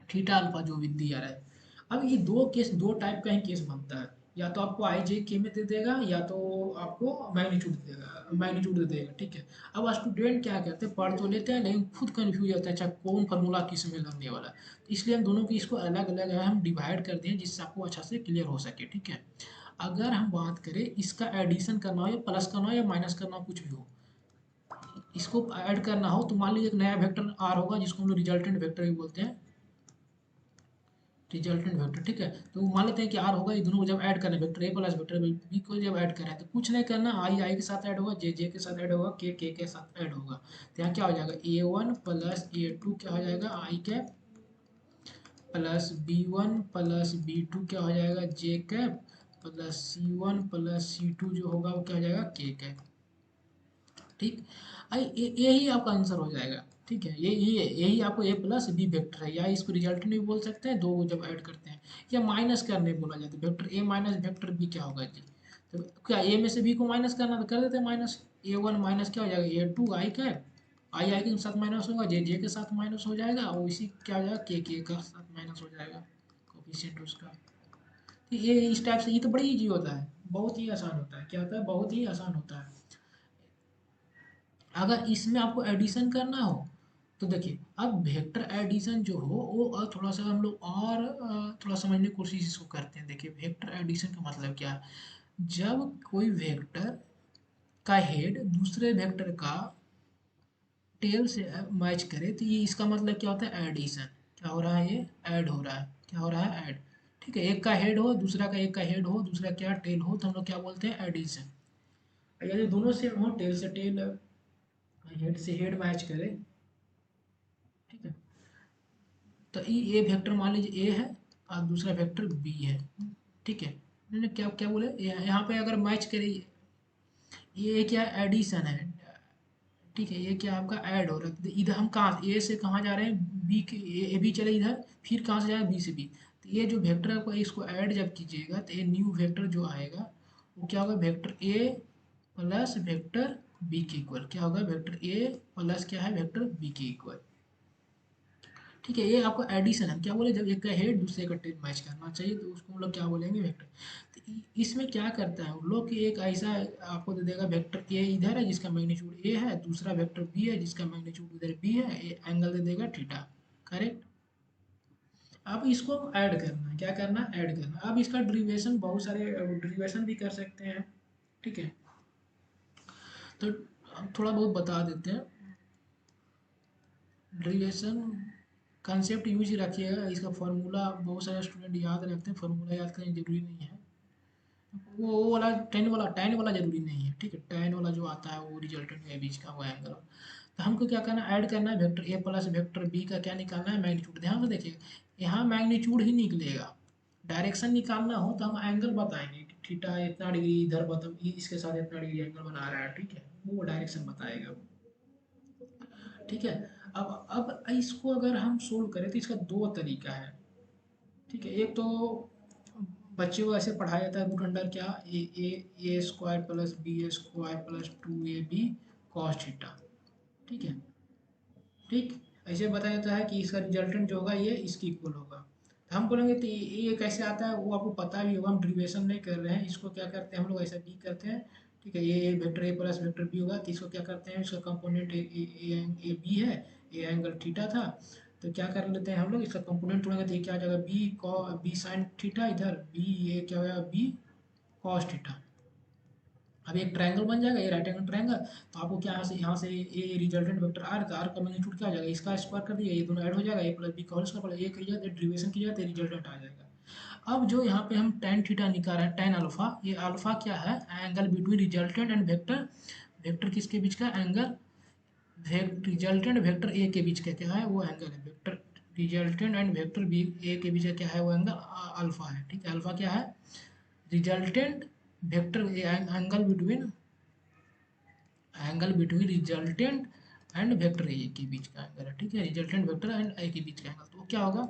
theta alpha जो भी दिया रहा है। अब ये दो केस दो टाइप का ही केस बनता है, या तो आपको आई जे के में दे देगा या तो आपको मैग्नीट्यूड दे देगा, ठीक है। अब स्टूडेंट क्या करते हैं, पढ़ तो लेते हैं लेकिन खुद कंफ्यूज होता है अच्छा कौन फार्मूला किस में लगने वाला है। तो इसलिए हम दोनों की इसको अलग अलग है हम डिवाइड कर दें जिससे आपको अच्छा से क्लियर हो सके, ठीक है। अगर हम बात करें इसका एडिशन करना हो या प्लस करना हो या माइनस करना हो कुछ भी हो, इसको ऐड करना हो तो मान लीजिए एक नया वेक्टर आर होगा जिसको हम लोग रिजल्टेंट वेक्टर भी बोलते हैं, रिजल्टेंट वेक्टर, ठीक है। तो मान लेते हैं कि आर होगा, ये दोनों को जब ऐड करें वेक्टर ए प्लस वेक्टर बी को जब ऐड करें तो कुछ नहीं करना, आई आई के साथ ऐड होगा, जे जे के साथ ऐड होगा, के के साथ ऐड होगा। तो यहाँ क्या हो जाएगा a one plus a two क्या हो जाएगा i cap plus B one plus b two क्या हो जाएगा जे कैप प्लस सी वन प्लस सी टू जो होगा वो क्या हो जाएगा के कैप, ठीक। यही आपका आंसर हो जाएगा, ठीक है। यही आपको ए प्लस बी वेक्टर है, या इसको रिजल्टेंट भी बोल सकते हैं, दो को जब ऐड करते हैं, या माइनस करने बोला जाता है, vector A minus vector B क्या होगा जी। तो क्या ए में से बी को माइनस करना तो कर देते हैं माइनस, ए वन माइनस क्या हो जाएगा ए टू आई का, आई आई के साथ माइनस होगा, जे जे के साथ माइनस हो जाएगा, और इसी क्या हो जाएगा के का साथ माइनस हो जाएगा कोफिशिएंट उसका। तो ये इस टाइप से, ये तो बड़ी इजी होता है, बहुत ही आसान होता है, क्या होता है बहुत ही आसान होता है। अगर इसमें आपको एडिशन करना हो तो देखिए, अब वेक्टर एडिशन जो हो वो थोड़ा सा हम लोग और थोड़ा समझने की कोशिश इसको करते हैं। देखिए वेक्टर एडिशन का मतलब क्या है, जब कोई वेक्टर का हेड दूसरे वेक्टर का टेल से मैच करे तो ये इसका मतलब क्या होता है एडिशन। क्या हो रहा है, ये ऐड हो रहा है, क्या हो रहा है ऐड, ठीक है। एक का हेड हो दूसरा का, एक का हेड हो दूसरा क्या टेल हो, तो हम लोग क्या बोलते हैं एडिशन। यदि दोनों सेम हो, टेल से टेल हेड से हेड मैच करे, ठीक है, तो ये वेक्टर मान लीजिए ए है और दूसरा वेक्टर बी है, ठीक है। मैंने क्या क्या बोले, यहाँ पे अगर मैच करिए, ये क्या एडिशन है, ठीक है, ये क्या आपका ऐड हो रहा है। तो इधर हम कहाँ ए से कहाँ जा रहे हैं, बी के, ए बी चले इधर, फिर कहाँ से जाएगा बी से बी। तो ये जो वेक्टर आपको इसको ऐड जब कीजिएगा तो ये न्यू वेक्टर जो आएगा वो क्या होगा, वेक्टर ए प्लस वेक्टर बी के इक्वल, क्या होगा वेक्टर ए प्लस क्या है वेक्टर बी के इक्वल, ठीक है। ये आपको एडिशन है, क्या बोले जब एक का हेड दूसरे का टेल मैच करना चाहिए तो उसको हम लोग क्या बोलेंगे वेक्टर। तो इसमें क्या करता है हम लोग कि एक ऐसा आपको दे देगा वेक्टर ए इधर है जिसका मैग्नीट्यूड ए है, दूसरा वेक्टर बी है जिसका मैग्नीट्यूड इधर बी है, एंगल दे देगा थीटा, करेक्ट। अब इसको ऐड करना है, क्या करना ऐड करना। अब इसका डेरिवेशन बहुत सारे डेरिवेशन भी कर सकते हैं, ठीक है। तो हम थोड़ा बहुत बता देते हैं डेरिवेशन कंसेप्ट यूज ही रखिएगा, इसका फार्मूला बहुत सारे स्टूडेंट याद रखते हैं, फार्मूला याद करना जरूरी नहीं है। वो वाला टेन वाला जरूरी नहीं है, ठीक है। टेन वाला जो आता है वो रिजल्टेंट के बीच का वो एंगल। तो हमको क्या करना है, ऐड करना है वेक्टर ए प्लस वेक्टर बी का क्या निकालना है मैग्नीट्यूड। ध्यान से देखिए यहाँ मैग्नीट्यूड ही निकलेगा, डायरेक्शन निकालना हो तो हम एंगल बताएंगे कि थीटा इतना डिग्री इधर बता, इसके साथ इतना डिग्री एंगल बना रहा है, ठीक है, वो डायरेक्शन बताएगा, ठीक है। अब इसको अगर हम सोल्व करें तो इसका दो तरीका है, ठीक है। एक तो बच्चे को ऐसे पढ़ाया जाता है रूट अंडर क्या, a square plus b a square plus two a b cos theta, ठीक है, ठीक। ऐसे बताया जाता है कि इसका रिजल्टेंट जो होगा ये इसकी इक्वल होगा। तो हम बोलेंगे तो ये कैसे आता है वो आपको पता भी होगा, हम डेरिवेशन नहीं कर रहे हैं, इसको क्या करते हैं हम लोग ऐसा बी करते हैं, ठीक है। ये वेक्टर ए प्लस वेक्टर बी होगा तो इसको क्या करते हैं, इसका कंपोनेंट ए बी है, ए एंगल थीटा था, तो क्या कर लेते हैं हम लोग इसका कंपोनेंट तोड़ेंगे तो ये क्या आ जाएगा बी साइन थीटा, इधर बी ये क्या होगा बी कॉस थीटा। अब एक ट्रायंगल बन जाएगा, ये राइट एंगल ट्रायंगल। तो आपको क्या यहाँ से ये रिजल्टेंट वेक्टर आर का, आर का मैग्नीट्यूड क्या हो जाएगा, इसका स्क्वायर कर दिया, ये दोनों ऐड हो जाएगा, ए प्लस बी का होल स्क्वायर प्लस ए की जाते डेरिवेशन की जाती है, रिजल्टेंट आ जाएगा। अब जो यहाँ पे हम tan थीटा निकाल रहे हैं, tan अल्फा, ये अल्फा क्या है, angle between resultant and vector, vector किसके बीच का एंगल, रिजल्टेंट वेक्टर ए के बीच का क्या है वो एंगल है, vector resultant and vector B a के बीच का क्या है वो एंगल अल्फा है, ठीक है। अल्फा क्या है, resultant vector angle between resultant and vector A के बीच का एंगल है, ठीक है। रिजल्टेंट वेक्टर एंड ए के बीच का एंगल, तो क्या होगा,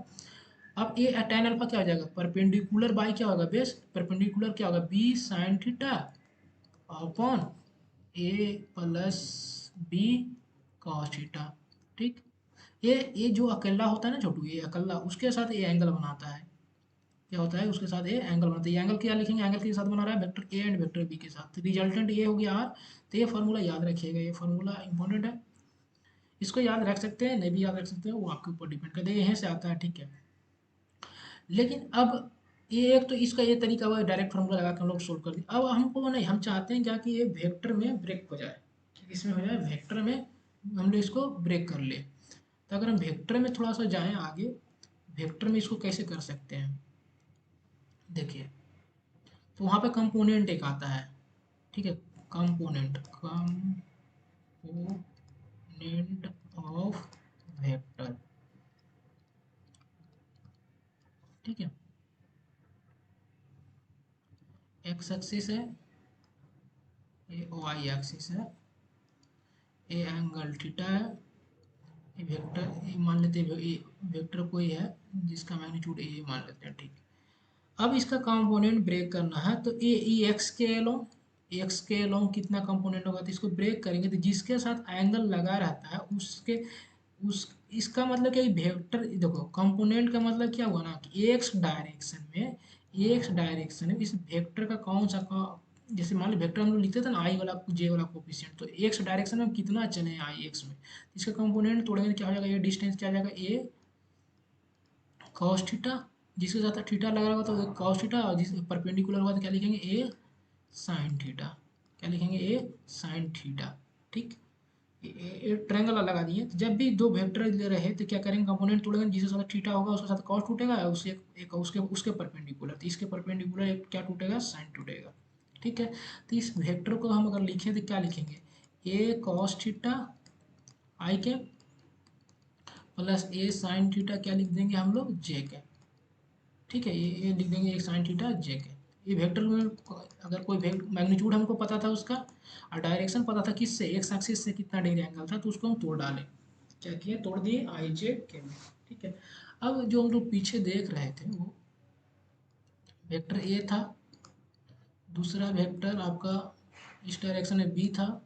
अब ए tan अल्फा क्या हो जाएगा, परपेंडिकुलर बाई क्या होगा बेस, परपेंडिकुलर क्या होगा बी साइन थीटा अपॉन ए प्लस बी कॉस थीटा, ठीक। ये जो अकेला होता है ना छोटू, ये अकेला उसके साथ ये एंगल बनाता है, क्या होता है, उसके साथ ए एंगल बनता है। ये एंगल क्या लिखेंगे, एंगल के साथ बना रहा है vector A and vector B के साथ, रिजल्टेंट ये हो गया आर। तो ये फार्मूला याद रखिएगा, ये फार्मूला इंपॉर्टेंट है, इसको याद रख सकते हैं, नहीं भी याद रख सकते हैं, वो आपके ऊपर डिपेंड करता है, यहीं से आता है, ठीक है। लेकिन अब ये एक तो इसका ये तरीका हुआ डायरेक्ट फार्मूला लगा के हम लोग सोल्व कर दिए। अब हमको नहीं, हम चाहते हैं क्या कि ये वेक्टर में ब्रेक हो जाए, इसमें हो जाए वेक्टर में, हम लोग इसको ब्रेक कर ले। तो अगर हम वेक्टर में थोड़ा सा जाएं आगे, वेक्टर में इसको कैसे कर सकते हैं, देखिए। तो वहाँ पे कंपोनेंट एक आता है, ठीक है, कंपोनेंट ऑफ वेक्टर, ठीक है। एक्स एक्सिस है, ये वाई एक्सिस है, ये एंगल थीटा है, ये वेक्टर, ये मान लेते हैं ये वेक्टर कोई है जिसका मैग्नीट्यूड ए मान लेते हैं, ठीक। अब इसका कंपोनेंट ब्रेक करना है, तो ए एक्स के अलोंग कितना कंपोनेंट होगा, तो इसको ब्रेक करेंगे तो जिसके साथ एंगल लगा रहता है उसके उस इसका मतलब क्या, वेक्टर देखो कंपोनेंट का मतलब क्या हुआ ना कि एक्स डायरेक्शन में इस वेक्टर का कौन सा जैसे मान लो वेक्टर हम लोग लिखते थे ना आई वाला जे वाला कोफिशिएंट, तो एक्स डायरेक्शन में हम कितना चले हैं आई एक्स में, इसका कंपोनेंट तोड़ेंगे तो क्या हो जाएगा, ये डिस्टेंस क्या हो जाएगा, ए कॉस थीटा, जिसके साथ थीटा लगा होगा तो कॉस थीटा, और जिस परपेंडिकुलर होगा तो क्या लिखेंगे, ए साइन थीटा, क्या लिखेंगे, ए साइन थीटा, ठीक। ये ट्रायंगल लगा दिए, तो जब भी दो वेक्टर रहे तो क्या करेंगे, कंपोनेंट तोड़ेंगे, जिसके साथ थीटा होगा उसके साथ कॉस टूटेगा, उससे एक उसके उसके परपेंडिकुलर, तो इसके परपेंडिकुलर एक क्या टूटेगा, साइन टूटेगा, ठीक है। तो इस वेक्टर को हम अगर लिखें तो क्या लिखेंगे, ए कॉस थीटा आई के प्लस ए साइन थीटा, क्या लिख देंगे हम लोग, जे के, ठीक है। ये लिख देंगे एक साइन थीटा जे के। ये वेक्टर में अगर कोई मैग्नीट्यूड हमको पता था उसका, और डायरेक्शन पता था किससे, एक्स एक्सिस से कितना डिग्री एंगल था, तो उसको हम तोड़ डालें, क्या किए, तोड़ दिए आई जे के में, ठीक है। अब जो हम लोग पीछे देख रहे थे वो वेक्टर ए था, दूसरा वेक्टर आपका इस डायरेक्शन में बी था,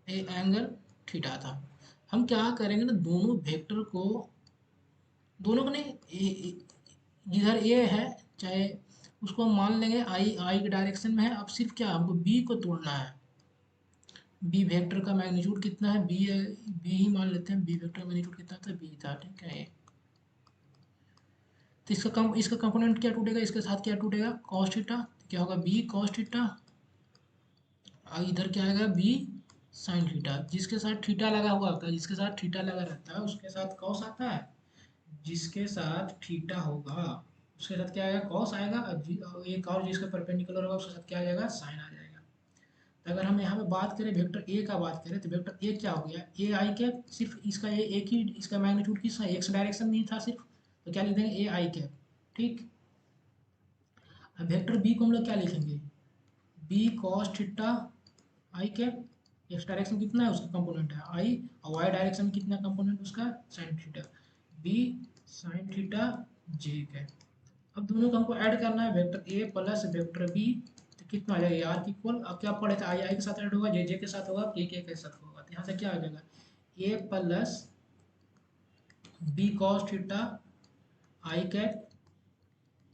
ए एंगल थीटा था। हम क्या करेंगे ना, दोनों वेक्टर को, दोनों को नहीं, जिधर ए है चाहे उसको हम मान लेंगे आई आई के डायरेक्शन में है, अब सिर्फ क्या हमको बी को तोड़ना है, बी वेक्टर का मैग्नीट्यूड कितना है, बी है, बी ही मान लेते हैं, बी वेक्टर का मैग्नीट्यूड कितना था, बी था, ठीक है। तो इसका कंपोनेंट क्या टूटेगा, इसके साथ क्या टूटेगा, कॉस थीटा, क्या होगा, बी कॉस थीटा, और इधर क्या आएगा, बी साइन थीटा, जिसके साथ थीटा लगा हुआ होता है, जिसके साथ थीटा लगा रहता है उसके साथ कॉस आता है, जिसके साथ थीटा होगा उसके साथ क्या आएगा, कॉस आएगा, और एक और जिसका परपेंडिकुलर होगा उसके साथ क्या आ जाएगा, साइन आ जाएगा। तो अगर हम यहाँ पे बात करें वेक्टर ए का बात करें, तो वेक्टर ए क्या हो गया, ए आई कैप, सिर्फ इसका ये एक ही इसका मैग्नीट्यूड किस एक्स डायरेक्शन में ही था सिर्फ, तो क्या लिख देंगे, ए आई कैप, ठीक। अब वेक्टर बी को हम लोग क्या लिखेंगे, B cos theta i cap, x direction कितना है उसका कंपोनेंट है आई, और वाई डायरेक्शन में कितना कंपोनेंट उसका sine theta, b sine theta j cap. अब दोनों को हमको ऐड करना है, वेक्टर ए प्लस वेक्टर बी, तो कितना आ जाएगा, आर की इक्वल, अब क्या पढ़े थे, आई आई के साथ ऐड होगा, जे जे के साथ होगा, के साथ होगा, तो यहाँ से क्या आ जाएगा, a plus B cos theta i cap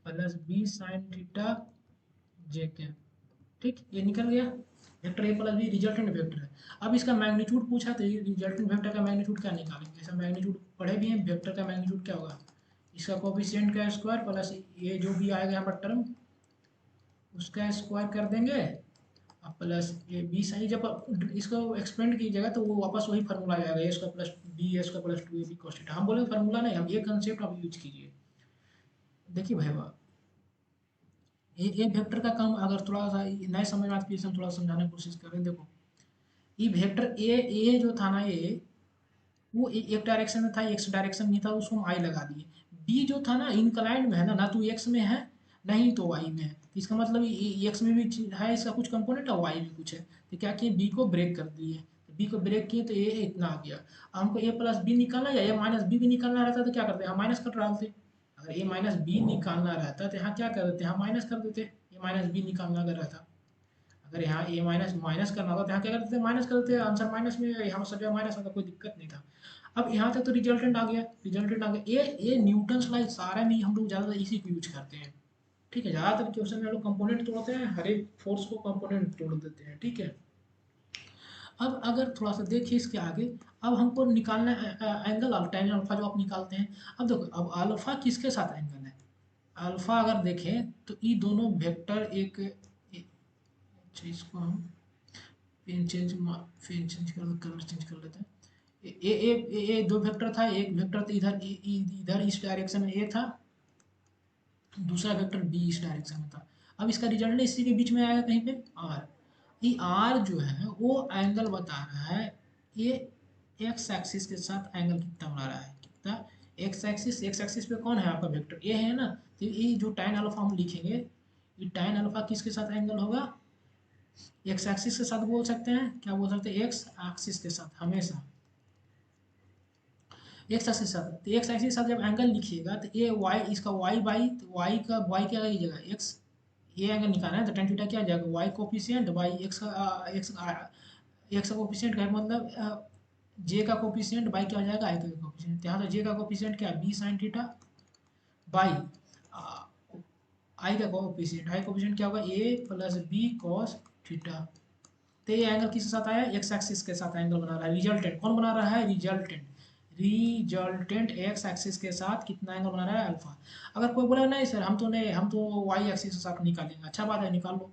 plus b sine theta j cap, ठीक, ये निकल गया। वेक्टर ए प्लस बी रिजल्टेंट वेक्टर है। अब इसका मैग्नीट्यूड पूछा तो रिजल्टेंट वेक्टर का मैग्नीट्यूड क्या निकालेंगे, ऐसा मैग्नीट्यूड पढ़े भी हैं, वेक्टर का मैग्नीट्यूड क्या होगा, इसका कोफिशिएंट का स्क्वायर प्लस ये जो भी आएगा यहाँ पर टर्म उसका स्क्वायर कर देंगे, और प्लस ये बी साइन, जब इसको एक्सपेंड कीजिएगा तो वो वापस वही फार्मूला आ जाएगा, a square plus b a square plus two a b cos theta. हम बोले फार्मूला नहीं, हम ये कंसेप्ट आप यूज कीजिए। देखिए भाई, ये वेक्टर का काम अगर थोड़ा सा नए समझ में आता है, हम थोड़ा समझाने की कोशिश करें, देखो ये वेक्टर ए जो था ना, ये वो एक डायरेक्शन में था, एक्स डायरेक्शन में था, उसको हम आई लगा दिए। बी जो था ना इनक्लाइंड में है ना, ना तो एक्स में है ना ही तो वाई में है, तो इसका मतलब एक्स में भी है इसका कुछ कंपोनेंट और वाई में कुछ है, तो क्या किए, बी को ब्रेक कर दिए, बी को ब्रेक किए तो ए इतना आ गया। अब हमको ए प्लस बी निकालना या ए माइनस बी भी निकालना रहता तो क्या करते हैं, हम माइनस कर डालते। अगर ए माइनस बी निकालना रहता तो यहाँ क्या कर देते, हम माइनस कर देते, ए माइनस बी निकालना अगर रहता, अगर यहाँ ए माइनस माइनस करना होता तो यहाँ क्या करते थे, माइनस करते, आंसर माइनस में, यहाँ सब जगह माइनस होता, कोई दिक्कत नहीं था। अब यहाँ तक तो रिजल्टेंट आ गया, रिजल्टेंट आ गया, ये न्यूटन्स लॉ सारे में हम लोग ज़्यादातर इसी को यूज करते हैं, ठीक है, ज़्यादातर क्वेश्चन में हम लोग कंपोनेंट तोड़ते हैं, हर एक फोर्स को कंपोनेंट तोड़ देते हैं, ठीक है। अब अगर थोड़ा सा देखिए इसके आगे, अब हमको निकालना है एंगल tan अल्फा जो आप निकालते हैं। अब देखो, अब अल्फा किसके साथ एंगल है, अल्फा अगर देखें तो ये दोनों वेक्टर अच्छा इसको हम पेन चेंज पेन चेंज कर कलर चेंज कर लेते हैं। ये दो वेक्टर था, एक वेक्टर तो इधर इधर इस डायरेक्शन में ए था, दूसरा वेक्टर बी इस डायरेक्शन में था। अब इसका रिजल्ट इसी के बीच में आएगा कहीं पे आर। ये आर जो है वो एंगल बता रहा है, ये एक्स एक्सिस के साथ एंगल कितना बना रहा है, कितना, एक्स एक्सिस पे कौन है आपका वेक्टर ये है ना। तो ये जो tan अल्फा हम लिखेंगे, ये tan अल्फा किसके साथ एंगल होगा, एक्स एक्सिस के साथ बोल सकते हैं, क्या बोल सकते हैं, एक्स एक्सिस के साथ हमेशा, एक्स एक्सिस के साथ। तो एक्स एक्सिस के साथ जब एंगल लिखिएगा तो ये वाई, इसका वाई बाई, तो वाई का वाई क्या लीजिएगा, एक्स, ये एंगल निकालना है तो tan थीटा क्या आ जाएगा, वाई कोफिशिएंट बाई एक्स का एक्स का कोफिशिएंट का मतलब जे का कोफिशिएंट बाई क्या हो जाएगा, आई का कोफिशिएंट। यहाँ तो जे का कोफिशिएंट क्या है, B sine theta by I का कोफिशिएंट, आई कोफिशिएंट क्या होगा, A plus B cos theta. तो ये एंगल किसके साथ आया, एक्स एक्सिस के साथ एंगल बना रहा है, रिजल्टेंट कौन बना रहा है, रिजल्टेंट, रिजल्टेंट एक्स एक्सिस के साथ कितना एंगल बना रहा है, अल्फा। अगर कोई बोला नहीं सर हम तो नहीं, हम तो वाई एक्सिस के साथ निकालेंगे, अच्छा बात है निकाल लो।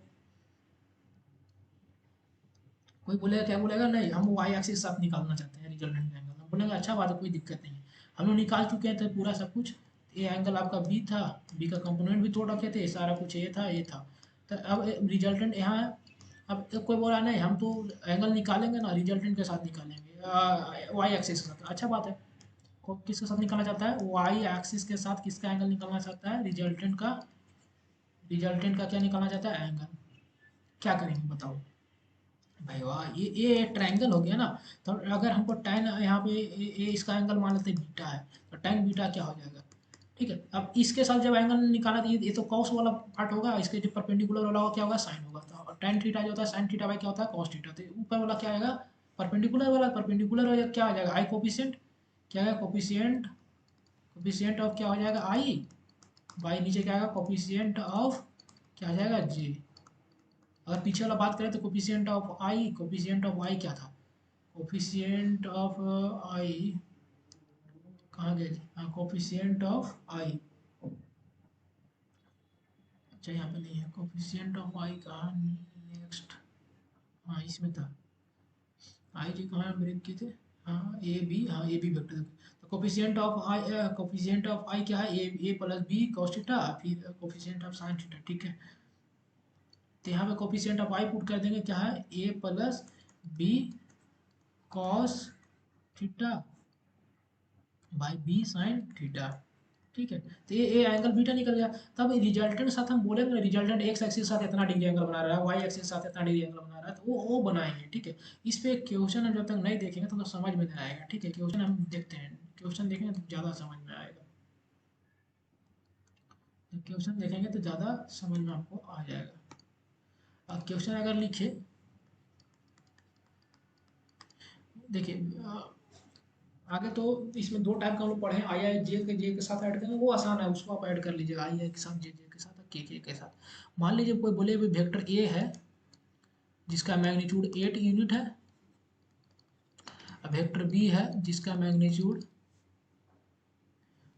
कोई बोलेगा, क्या बोलेगा, नहीं हम वाई एक्सिस के साथ निकालना चाहते हैं रिजल्टेंट एंगल, हम बोलेंगे अच्छा बात है, कोई दिक्कत नहीं है, हम लोग निकाल चुके हैं तो पूरा सब कुछ। ये एंगल आपका बी था, बी का कंपोनेंट भी तोड़ रखे थे, सारा कुछ ये था ये था। तो अब रिजल्टेंट यहाँ है। अब तो कोई बोला नहीं हम तो एंगल निकालेंगे ना रिजल्टेंट के साथ निकालेंगे, वाई एक्सिस के साथ, अच्छा बात है। किसके साथ निकालना चाहता है, वाई एक्सिस के साथ किसका एंगल निकालना चाहता है, रिजल्टेंट का, रिजल्टेंट का क्या निकालना चाहता है, एंगल। क्या करेंगे बताओ भाई, वाह, ये ट्रायंगल हो गया ना। तो अगर हमको tan यहाँ पे ये इसका एंगल मान लेते हैं बीटा है, तो tan बीटा क्या हो जाएगा, ठीक है। अब इसके साथ जब एंगल निकाला तो ये तो कॉस वाला पार्ट होगा, इसके जो परपेंडिकुलर वाला होगा क्या होगा, साइन होगा। तो tan थीटा जो होता है साइन थीटा बाई क्या होता है, कॉस थीटा। तो ऊपर वाला क्या आएगा, परपेंडिकुलर वाला, परपेंडिकुलर हो क्या आ जाएगा, आई कोफिशिएंट, क्या है कोफिशिएंट, कोफिशिएंट ऑफ क्या हो जाएगा, आई बाई नीचे क्या आएगा, कोफिशिएंट ऑफ क्या आ जाएगा, जे। अगर पीछे वाला बात करें तो coefficient of i, coefficient of i क्या था, कोफिशिएंट ऑफ आई कहाँ गए थे, हाँ कोफिशिएंट ऑफ आई, अच्छा यहाँ पे नहीं है, कोफिशिएंट ऑफ आई कहाँ, नेक्स्ट, हाँ इसमें था, आई जी कहाँ ब्रेक किए थे, हाँ ए बी, हाँ ए बी वेक्टर। तो coefficient of i, coefficient of i क्या है, a plus B cos theta, फिर कोफिशिएंट ऑफ साइन थीटा, ठीक है। तो यहाँ पे कोफिशिएंट ऑफ आई पुट कर देंगे क्या है, a plus B cos theta by b sine theta, ठीक है। तो ये एंगल बीटा निकल गया। तब रिजल्टेंट साथ हम बोलेंगे ना, रिजल्टेंट एक्स एक्सिस साथ इतना डिग्री एंगल बना रहा है, वाई एक्सिस साथ इतना डिग्री एंगल बना रहा है, तो वो बनाएंगे, ठीक है। इस पे क्वेश्चन हम जब तक नहीं देखेंगे तो समझ में नहीं आएगा, ठीक है। क्वेश्चन हम देखते हैं, क्वेश्चन देखेंगे तो ज़्यादा समझ में आएगा, क्वेश्चन देखेंगे तो ज़्यादा समझ में आपको आ जाएगा। अब क्वेश्चन अगर लिखे, देखिए आगे तो इसमें दो टाइप का हम लोग पढ़े, आई आई जे के साथ ऐड करेंगे, वो आसान है, उसको आप ऐड कर लीजिएगा, आई आई के साथ, जे के साथ, के साथ। मान लीजिए कोई बोले भी वेक्टर ए है जिसका मैग्नीट्यूड 8 यूनिट है, वेक्टर बी है जिसका मैग्नीट्यूड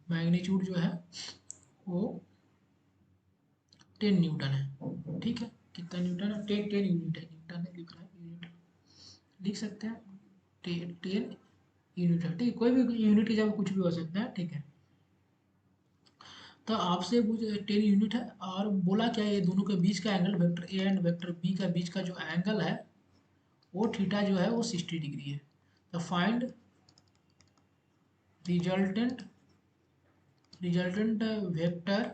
मैग्नीट्यूड जो है वो 10 न्यूटन है, ठीक है। कितना न्यूटन है, 10 यूनिट है, न्यूटन है लिख रहा है, यूनिट लिख सकते हैं, 10 यूनिट है, ठीक है। कोई भी यूनिट की जगह कुछ भी हो सकता है, ठीक है। तो आपसे वो 10 यूनिट है, और बोला क्या है, ये दोनों के बीच का angle, vector A and vector B का बीच का जो एंगल है वो थीटा जो है वो 60 डिग्री है। तो find resultant, resultant vector,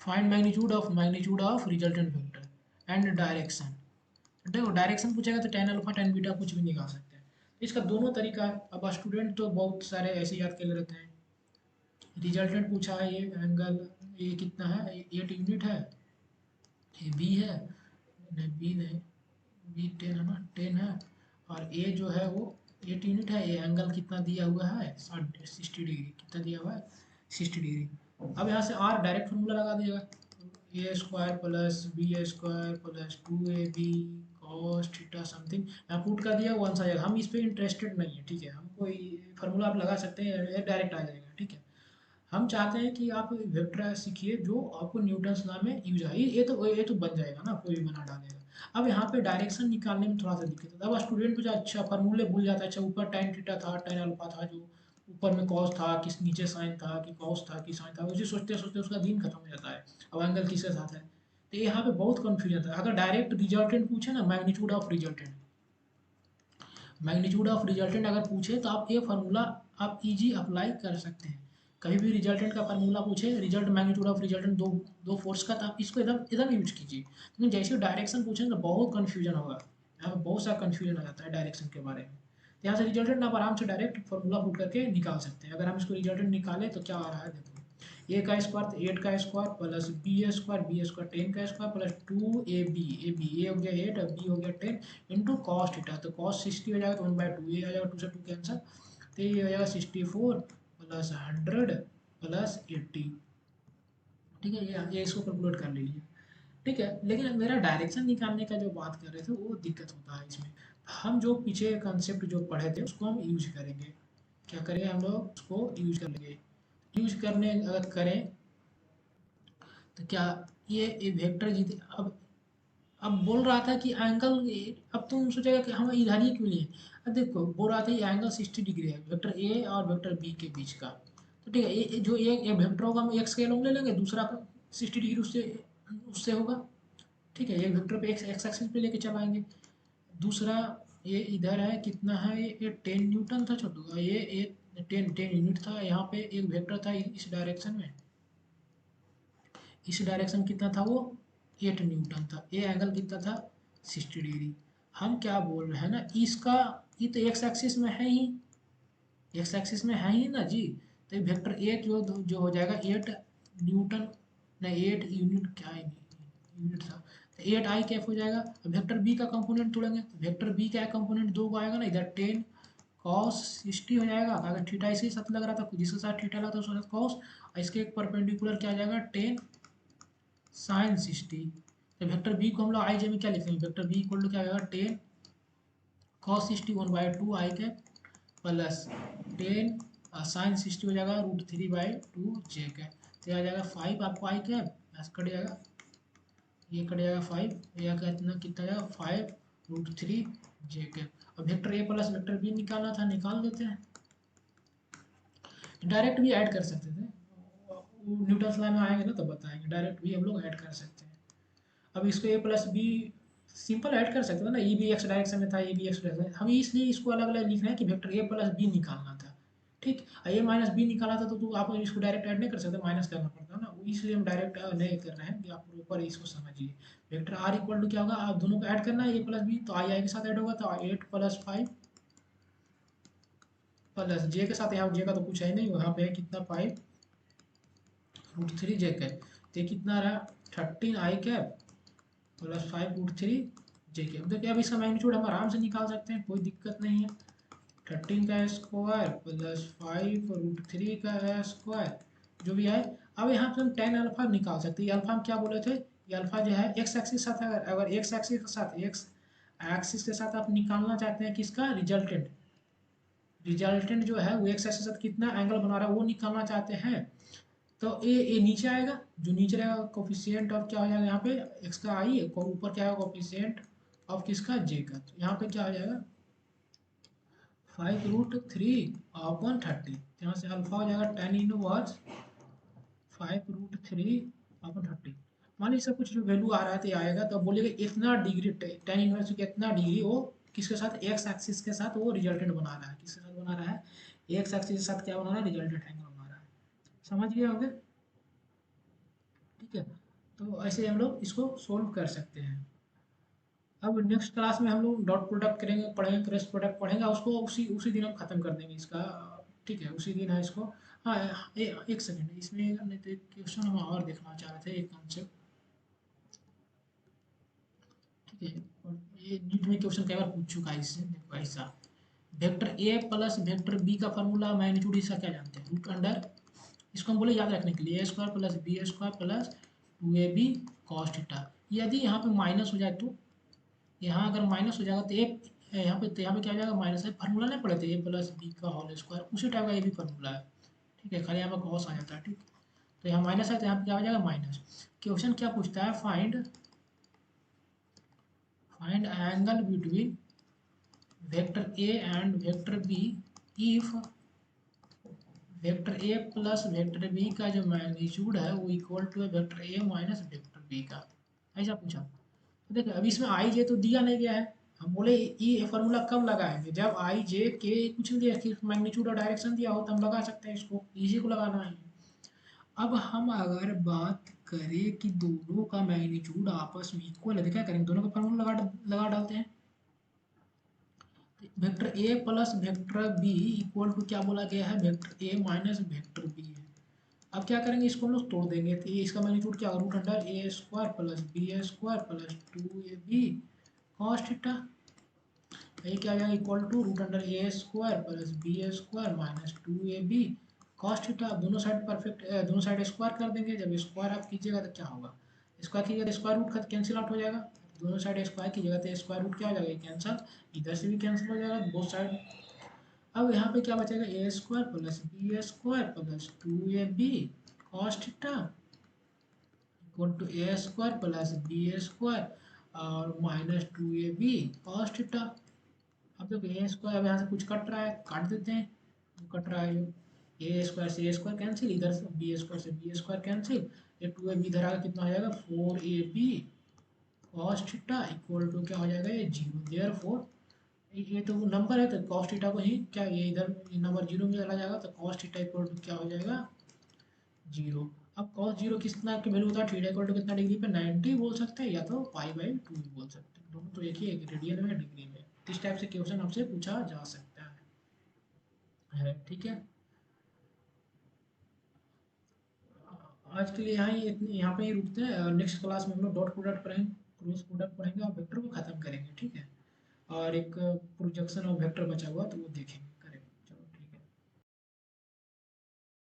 find magnitude of resultant vector and direction. देखो डायरेक्शन पूछेगा तो tan अल्फा tan बीटा कुछ भी निकाल सकते हैं। इसका दोनों तरीका है। अब स्टूडेंट तो बहुत सारे ऐसे याद कर रहते हैं, रिजल्टेंट पूछा है, ये एंगल ये कितना है, 8 यूनिट है, ये बी है, नहीं बी नहीं, बी 10 है ना, 10 है, और ए जो है वो 8 यूनिट है, ये एंगल कितना दिया हुआ है, 60 डिग्री, कितना दिया हुआ है, 60 डिग्री। अब यहाँ से आर डायरेक्ट फार्मूला लगा दीजिएगा, a square plus b a square plus 2ab cos theta something, यहाँ पुट कर दिया, वन आ जाएगा। हम इस पर इंटरेस्टेड नहीं है, ठीक है, हमको फार्मूला आप लगा सकते हैं, डायरेक्ट आ जाएगा, ठीक है। हम चाहते हैं कि आप वेक्टर सीखिए जो आपको न्यूटन्स लॉ में यूज है, ये तो बन जाएगा ना, कोई भी बना डालेगा। अब यहाँ पे डायरेक्शन निकालने में थोड़ा सा दिक्कत है, अब स्टूडेंट कुछ अच्छा फार्मूले भूल जाता है, अच्छा ऊपर tan थीटा था, tan अल्फा था, जो ऊपर में कॉस था, किस नीचे साइन था, कि कॉस था कि साइन था, उसे सोचते सोचते उसका दिन खत्म हो जाता है। अब एंगल किसके साथ है, तो यहाँ पे बहुत कन्फ्यूजन था। अगर डायरेक्ट रिजल्टेंट पूछे ना, magnitude of resultant, magnitude of resultant अगर पूछे तो आप ये फार्मूला आप इजी अप्लाई कर सकते हैं। कभी भी रिजल्टेंट का फार्मूला पूछे, रिजल्ट मैग्नीट्यूड ऑफ रिजल्टेंट दो दो फोर्स का, तो आप इसको एकदम एकदम यूज कीजिए। लेकिन जैसे डायरेक्शन पूछेंगे तो बहुत कन्फ्यूजन होगा, यहाँ पर बहुत सारा कन्फ्यूजन आ जाता है डायरेक्शन के बारे में। तो यहाँ से रिजल्टेंट आप आराम से डायरेक्ट फार्मूला पुट करके निकाल सकते हैं। अगर हम इसको रिजल्टेंट निकालें तो क्या आ रहा है, देखो, ए का स्क्वायर तो 8 का स्क्वायर प्लस बी स्क्वायर 10 का स्क्वायर प्लस 2ab ए हो गया 8 और बी हो गया 10 इंटू कॉस थीटा, तो कॉस 60 हो जाएगा तो 1/2, ये आ जाएगा 2 से 2 कैंसल, तो ये हो जाएगा 64 प्लस 100 प्लस 80, ठीक है। ये इसको कैलकुलेट कर लीजिए, ठीक है। लेकिन मेरा डायरेक्शन निकालने का जो बात कर रहे थे वो दिक्कत होता है इसमें। हम जो पीछे कंसेप्ट जो पढ़े थे उसको हम यूज करेंगे, क्या करेंगे हम लोग उसको यूज कर लेंगे। यूज करने अगर करें तो क्या ये वेक्टर जीते। अब बोल रहा था कि एंगल, अब तुम सोचेगा कि हम इधर ही क्यों लिए। अब देखो बोल रहा था ये एंगल 60 डिग्री है वेक्टर ए और वेक्टर बी के बीच का, तो ठीक है, ये जो एक वेक्टर होगा हम एक्स के लोग ले लेंगे, दूसरा 60 डिग्री उससे उससे होगा, ठीक है। एक वेक्टर पे एक्स एक्स एक्सिस पे लेके चलाएंगे, दूसरा ये इधर है कितना है, ये 10 न्यूटन था छोटू का, ये 10 यूनिट था, यहाँ पे एक वेक्टर था इस डायरेक्शन में, इस डायरेक्शन कितना था वो 8 न्यूटन था, ये एंगल कितना था 60 डिग्री। हम क्या बोल रहे हैं ना, इसका ये तो एक्स एक्सिस में है ही, एक्स एक्सिस में है ही ना जी, तो वेक्टर ए जो हो जाएगा 8 न्यूटन, नहीं 8 यूनिट, क्या है यूनिट था, तो 8 i कैप हो जाएगा। वेक्टर बी का कंपोनेंट तोड़ेंगे तो वेक्टर बी का कंपोनेंट दो को आएगा ना, इधर 10 cos 60 हो जाएगा, अगर थीटा इसी के साथ लग रहा था, जिसके साथ थीटा लगा था उसके साथ कॉस, और इसके एक परपेंडिकुलर क्या आ जाएगा 10 sin 60। तो वेक्टर बी को हम लोग आई जे में क्या लिखेंगे, वेक्टर बी इक्वल टू क्या आएगा 10 cos 60 1/2 आई कैप प्लस 10 sin 60 हो जाएगा √3/2 जे कैप, तो आ जाएगा 5 आपको आई कैप, यहाँ से कट जाएगा, ये कट जाएगा 5, यह कितना कितना जाएगा 5√3 जे कैप। अब वेक्टर ए प्लस वेक्टर बी निकालना था, निकाल देते हैं, डायरेक्ट भी ऐड कर सकते थे, न्यूटन लॉ में आएंगे ना तो बताएंगे, डायरेक्ट भी हम लोग ऐड कर सकते हैं। अब इसको ए प्लस बी सिंपल ऐड कर सकते थे ना, ई बी एक्स डायरेक्शन में था, ए बी एक्स डायरेक्शन, हम इसलिए इसको अलग अलग लिख रहे हैं कि वेक्टर ए प्लस बी निकालना था, ठीक। ए माइनस बी निकाला था तो आप इसको डायरेक्ट ऐड नहीं कर सकते, माइनस करना पड़ता है ना, इसलिए हम डायरेक्ट नहीं कर रहे हैं कि आप प्रॉपर इसको समझिए। वेक्टर आर इक्वल टू क्या होगा, आप दोनों को ऐड करना है ए प्लस बी, तो आई के साथ ऐड होगा, तो 8 + 5 प्लस जे के साथ, यहाँ जे का तो कुछ है नहीं, वहाँ पे है कितना 5√3 जे कैप, तो ये कितना रहा 13 i cap plus 5√3 J cap. देखिए अब इसका मैग्नीट्यूड हम आराम से निकाल सकते हैं, कोई दिक्कत नहीं है, 13 का स्क्वायर प्लस 5√3 का स्क्वायर जो भी है। अब यहाँ पे हम tan अल्फा निकाल सकते हैं, अल्फा हम क्या बोले थे, ये अल्फा जो है एक्स एक्सिस के साथ, अगर एक्स एक्सिस के साथ आप निकालना चाहते हैं किसका रिजल्टेंट, रिजल्टेंट जो है वो एक्स एक्सिस के साथ कितना एंगल बना रहा है वो निकालना चाहते हैं, तो ए नीचे आएगा, जो नीचे रहेगा कोफिशिएंट ऑफ क्या हो जाएगा यहाँ पे एक्स का आई, ऊपर क्या होगा कोफिशिएंट ऑफ किसका जे का, तो यहाँ पे क्या हो जाएगा 5√3/30, यहाँ से अल्फा हो जाएगा tan इनवर्स 5√3/30। मान लीजिए सब कुछ जो वैल्यू आ रहा है तो ये आएगा, तो बोलिएगा इतना डिग्री tan इनवर्स कितना डिग्री वो किसके साथ एक्स एक्सिस के साथ वो रिजल्टेंट बना रहा है, किसके साथ बना रहा है एक्स एक्सिस के साथ क्या बना रहा है रिजल्टेंट एंगल बना रहा है, समझ गए होंगे, ठीक है। तो ऐसे हम लोग इसको सोल्व कर सकते हैं। अब नेक्स्ट क्लास में हम लोग डॉट प्रोडक्ट करेंगे, पढ़ेंगे, क्रॉस प्रोडक्ट पढ़ेंगे, उसको उसी उसी दिन हम खत्म कर देंगे इसका, ठीक है, उसी दिन है इसको। हाँ, एक सेकेंड, इसमें नहीं तो एक क्वेश्चन हम और देखना चाह रहे थे, एक कॉन्सेप्ट, ठीक है। और ये नीट में क्वेश्चन कई बार पूछ चुका है इससे, देखो ऐसा, वेक्टर ए प्लस वेक्टर बी का फॉर्मूला मैग्नीट्यूड इसका क्या जानते हैं, √√3 इसको हम बोले याद रखने के लिए a square plus b square plus 2ab cos theta. यदि यहाँ पे माइनस हो जाए तो यहाँ अगर माइनस हो जाएगा तो यहाँ पे क्या हो जाएगा माइनस है, फार्मूला नहीं पढ़े थे ए प्लस बी का होल स्क्वायर, उसी टाइप का ये भी फार्मूला है। ठीक है, खाली यहाँ पर कॉस आ जाता है। ठीक, तो यहाँ माइनस है तो यहाँ पे क्या हो जाएगा माइनस। क्वेश्चन क्या पूछता है, find angle between vector A and vector B if vector A plus vector B का जो मैग्नीट्यूड है वो equal to vector A minus vector B का, ऐसा पूछा। तो देखिए अभी इसमें आई जे तो दिया नहीं गया है, हम बोले ये फार्मूला कब लगाएंगे जब आई जे के कुछ नहीं दिया, सिर्फ मैग्नीट्यूड और डायरेक्शन दिया हो तो हम लगा सकते हैं, इसको इसी को लगाना है। अब हम अगर बात करें कि दोनों का मैग्नीट्यूड आपस में इक्वल है तो क्या करेंगे, दोनों का फार्मूला लगा डालते हैं। Vector A plus vector B equal to क्या बोला गया है, vector A minus vector B है। अब क्या करेंगे, इसको हम लोग तोड़ देंगे तो ये इसका मैग्नीट्यूड क्या होगा, root under a square plus b square plus 2ab cos theta. ये क्या आ जाएगा equal to root under a square plus b square minus 2ab cos theta. दोनों साइड परफेक्ट, दोनों साइड स्क्वायर कर देंगे, जब स्क्वायर आप कीजिएगा तो क्या होगा, स्क्वायर कीजिएगा तो स्क्वायर रूट का कैंसिल आउट हो जाएगा, दोनों साइड स्क्वायर कीजिएगा तो स्क्वायर रूट क्या हो जाएगा कैंसिल, इधर से भी कैंसिल हो जाएगा बोथ साइड। अब यहाँ पे क्या बचेगा, a square plus b square plus 2ab cos theta equal to a square plus b square और माइनस 2ab कॉस थीटा। अब देखो ए स्क्वायर, अब यहाँ से कुछ कट रहा है काट देते हैं, कट रहा है ए स्क्वायर से ए स्क्वायर कैंसिल, इधर से बी स्क्वायर से बी स्क्वायर कैंसिल, ये 2ab इधर आकर कितना हो जाएगा 4ab cos theta equal to क्या हो जाएगा ये जीरो। देयरफॉर ये तो नंबर है तो कॉस थीटा को ही क्या, ये इधर नंबर जीरो में चला जाएगा तो कॉस थीटा इक्वल टू क्या हो जाएगा जीरो। अब कॉस जीरो कितना की वैल्यू होता है, थीटा इक्वल टू कितना डिग्री पे 90 बोल सकते हैं या तो पाई/2 भी बोल सकते हैं, दोनों तो एक ही है रेडियन में डिग्री में। इस टाइप से क्वेश्चन आपसे पूछा जा सकता है। ठीक है, आज के लिए यहाँ पे ही रुकते हैं और नेक्स्ट क्लास में हम लोग डॉट प्रोडक्ट पढ़ेंगे, क्रॉस प्रोडक्ट पढ़ेंगे और वेक्टर को खत्म करेंगे। ठीक है, और एक प्रोजेक्शन और वेक्टर बचा हुआ तो वो देखेंगे।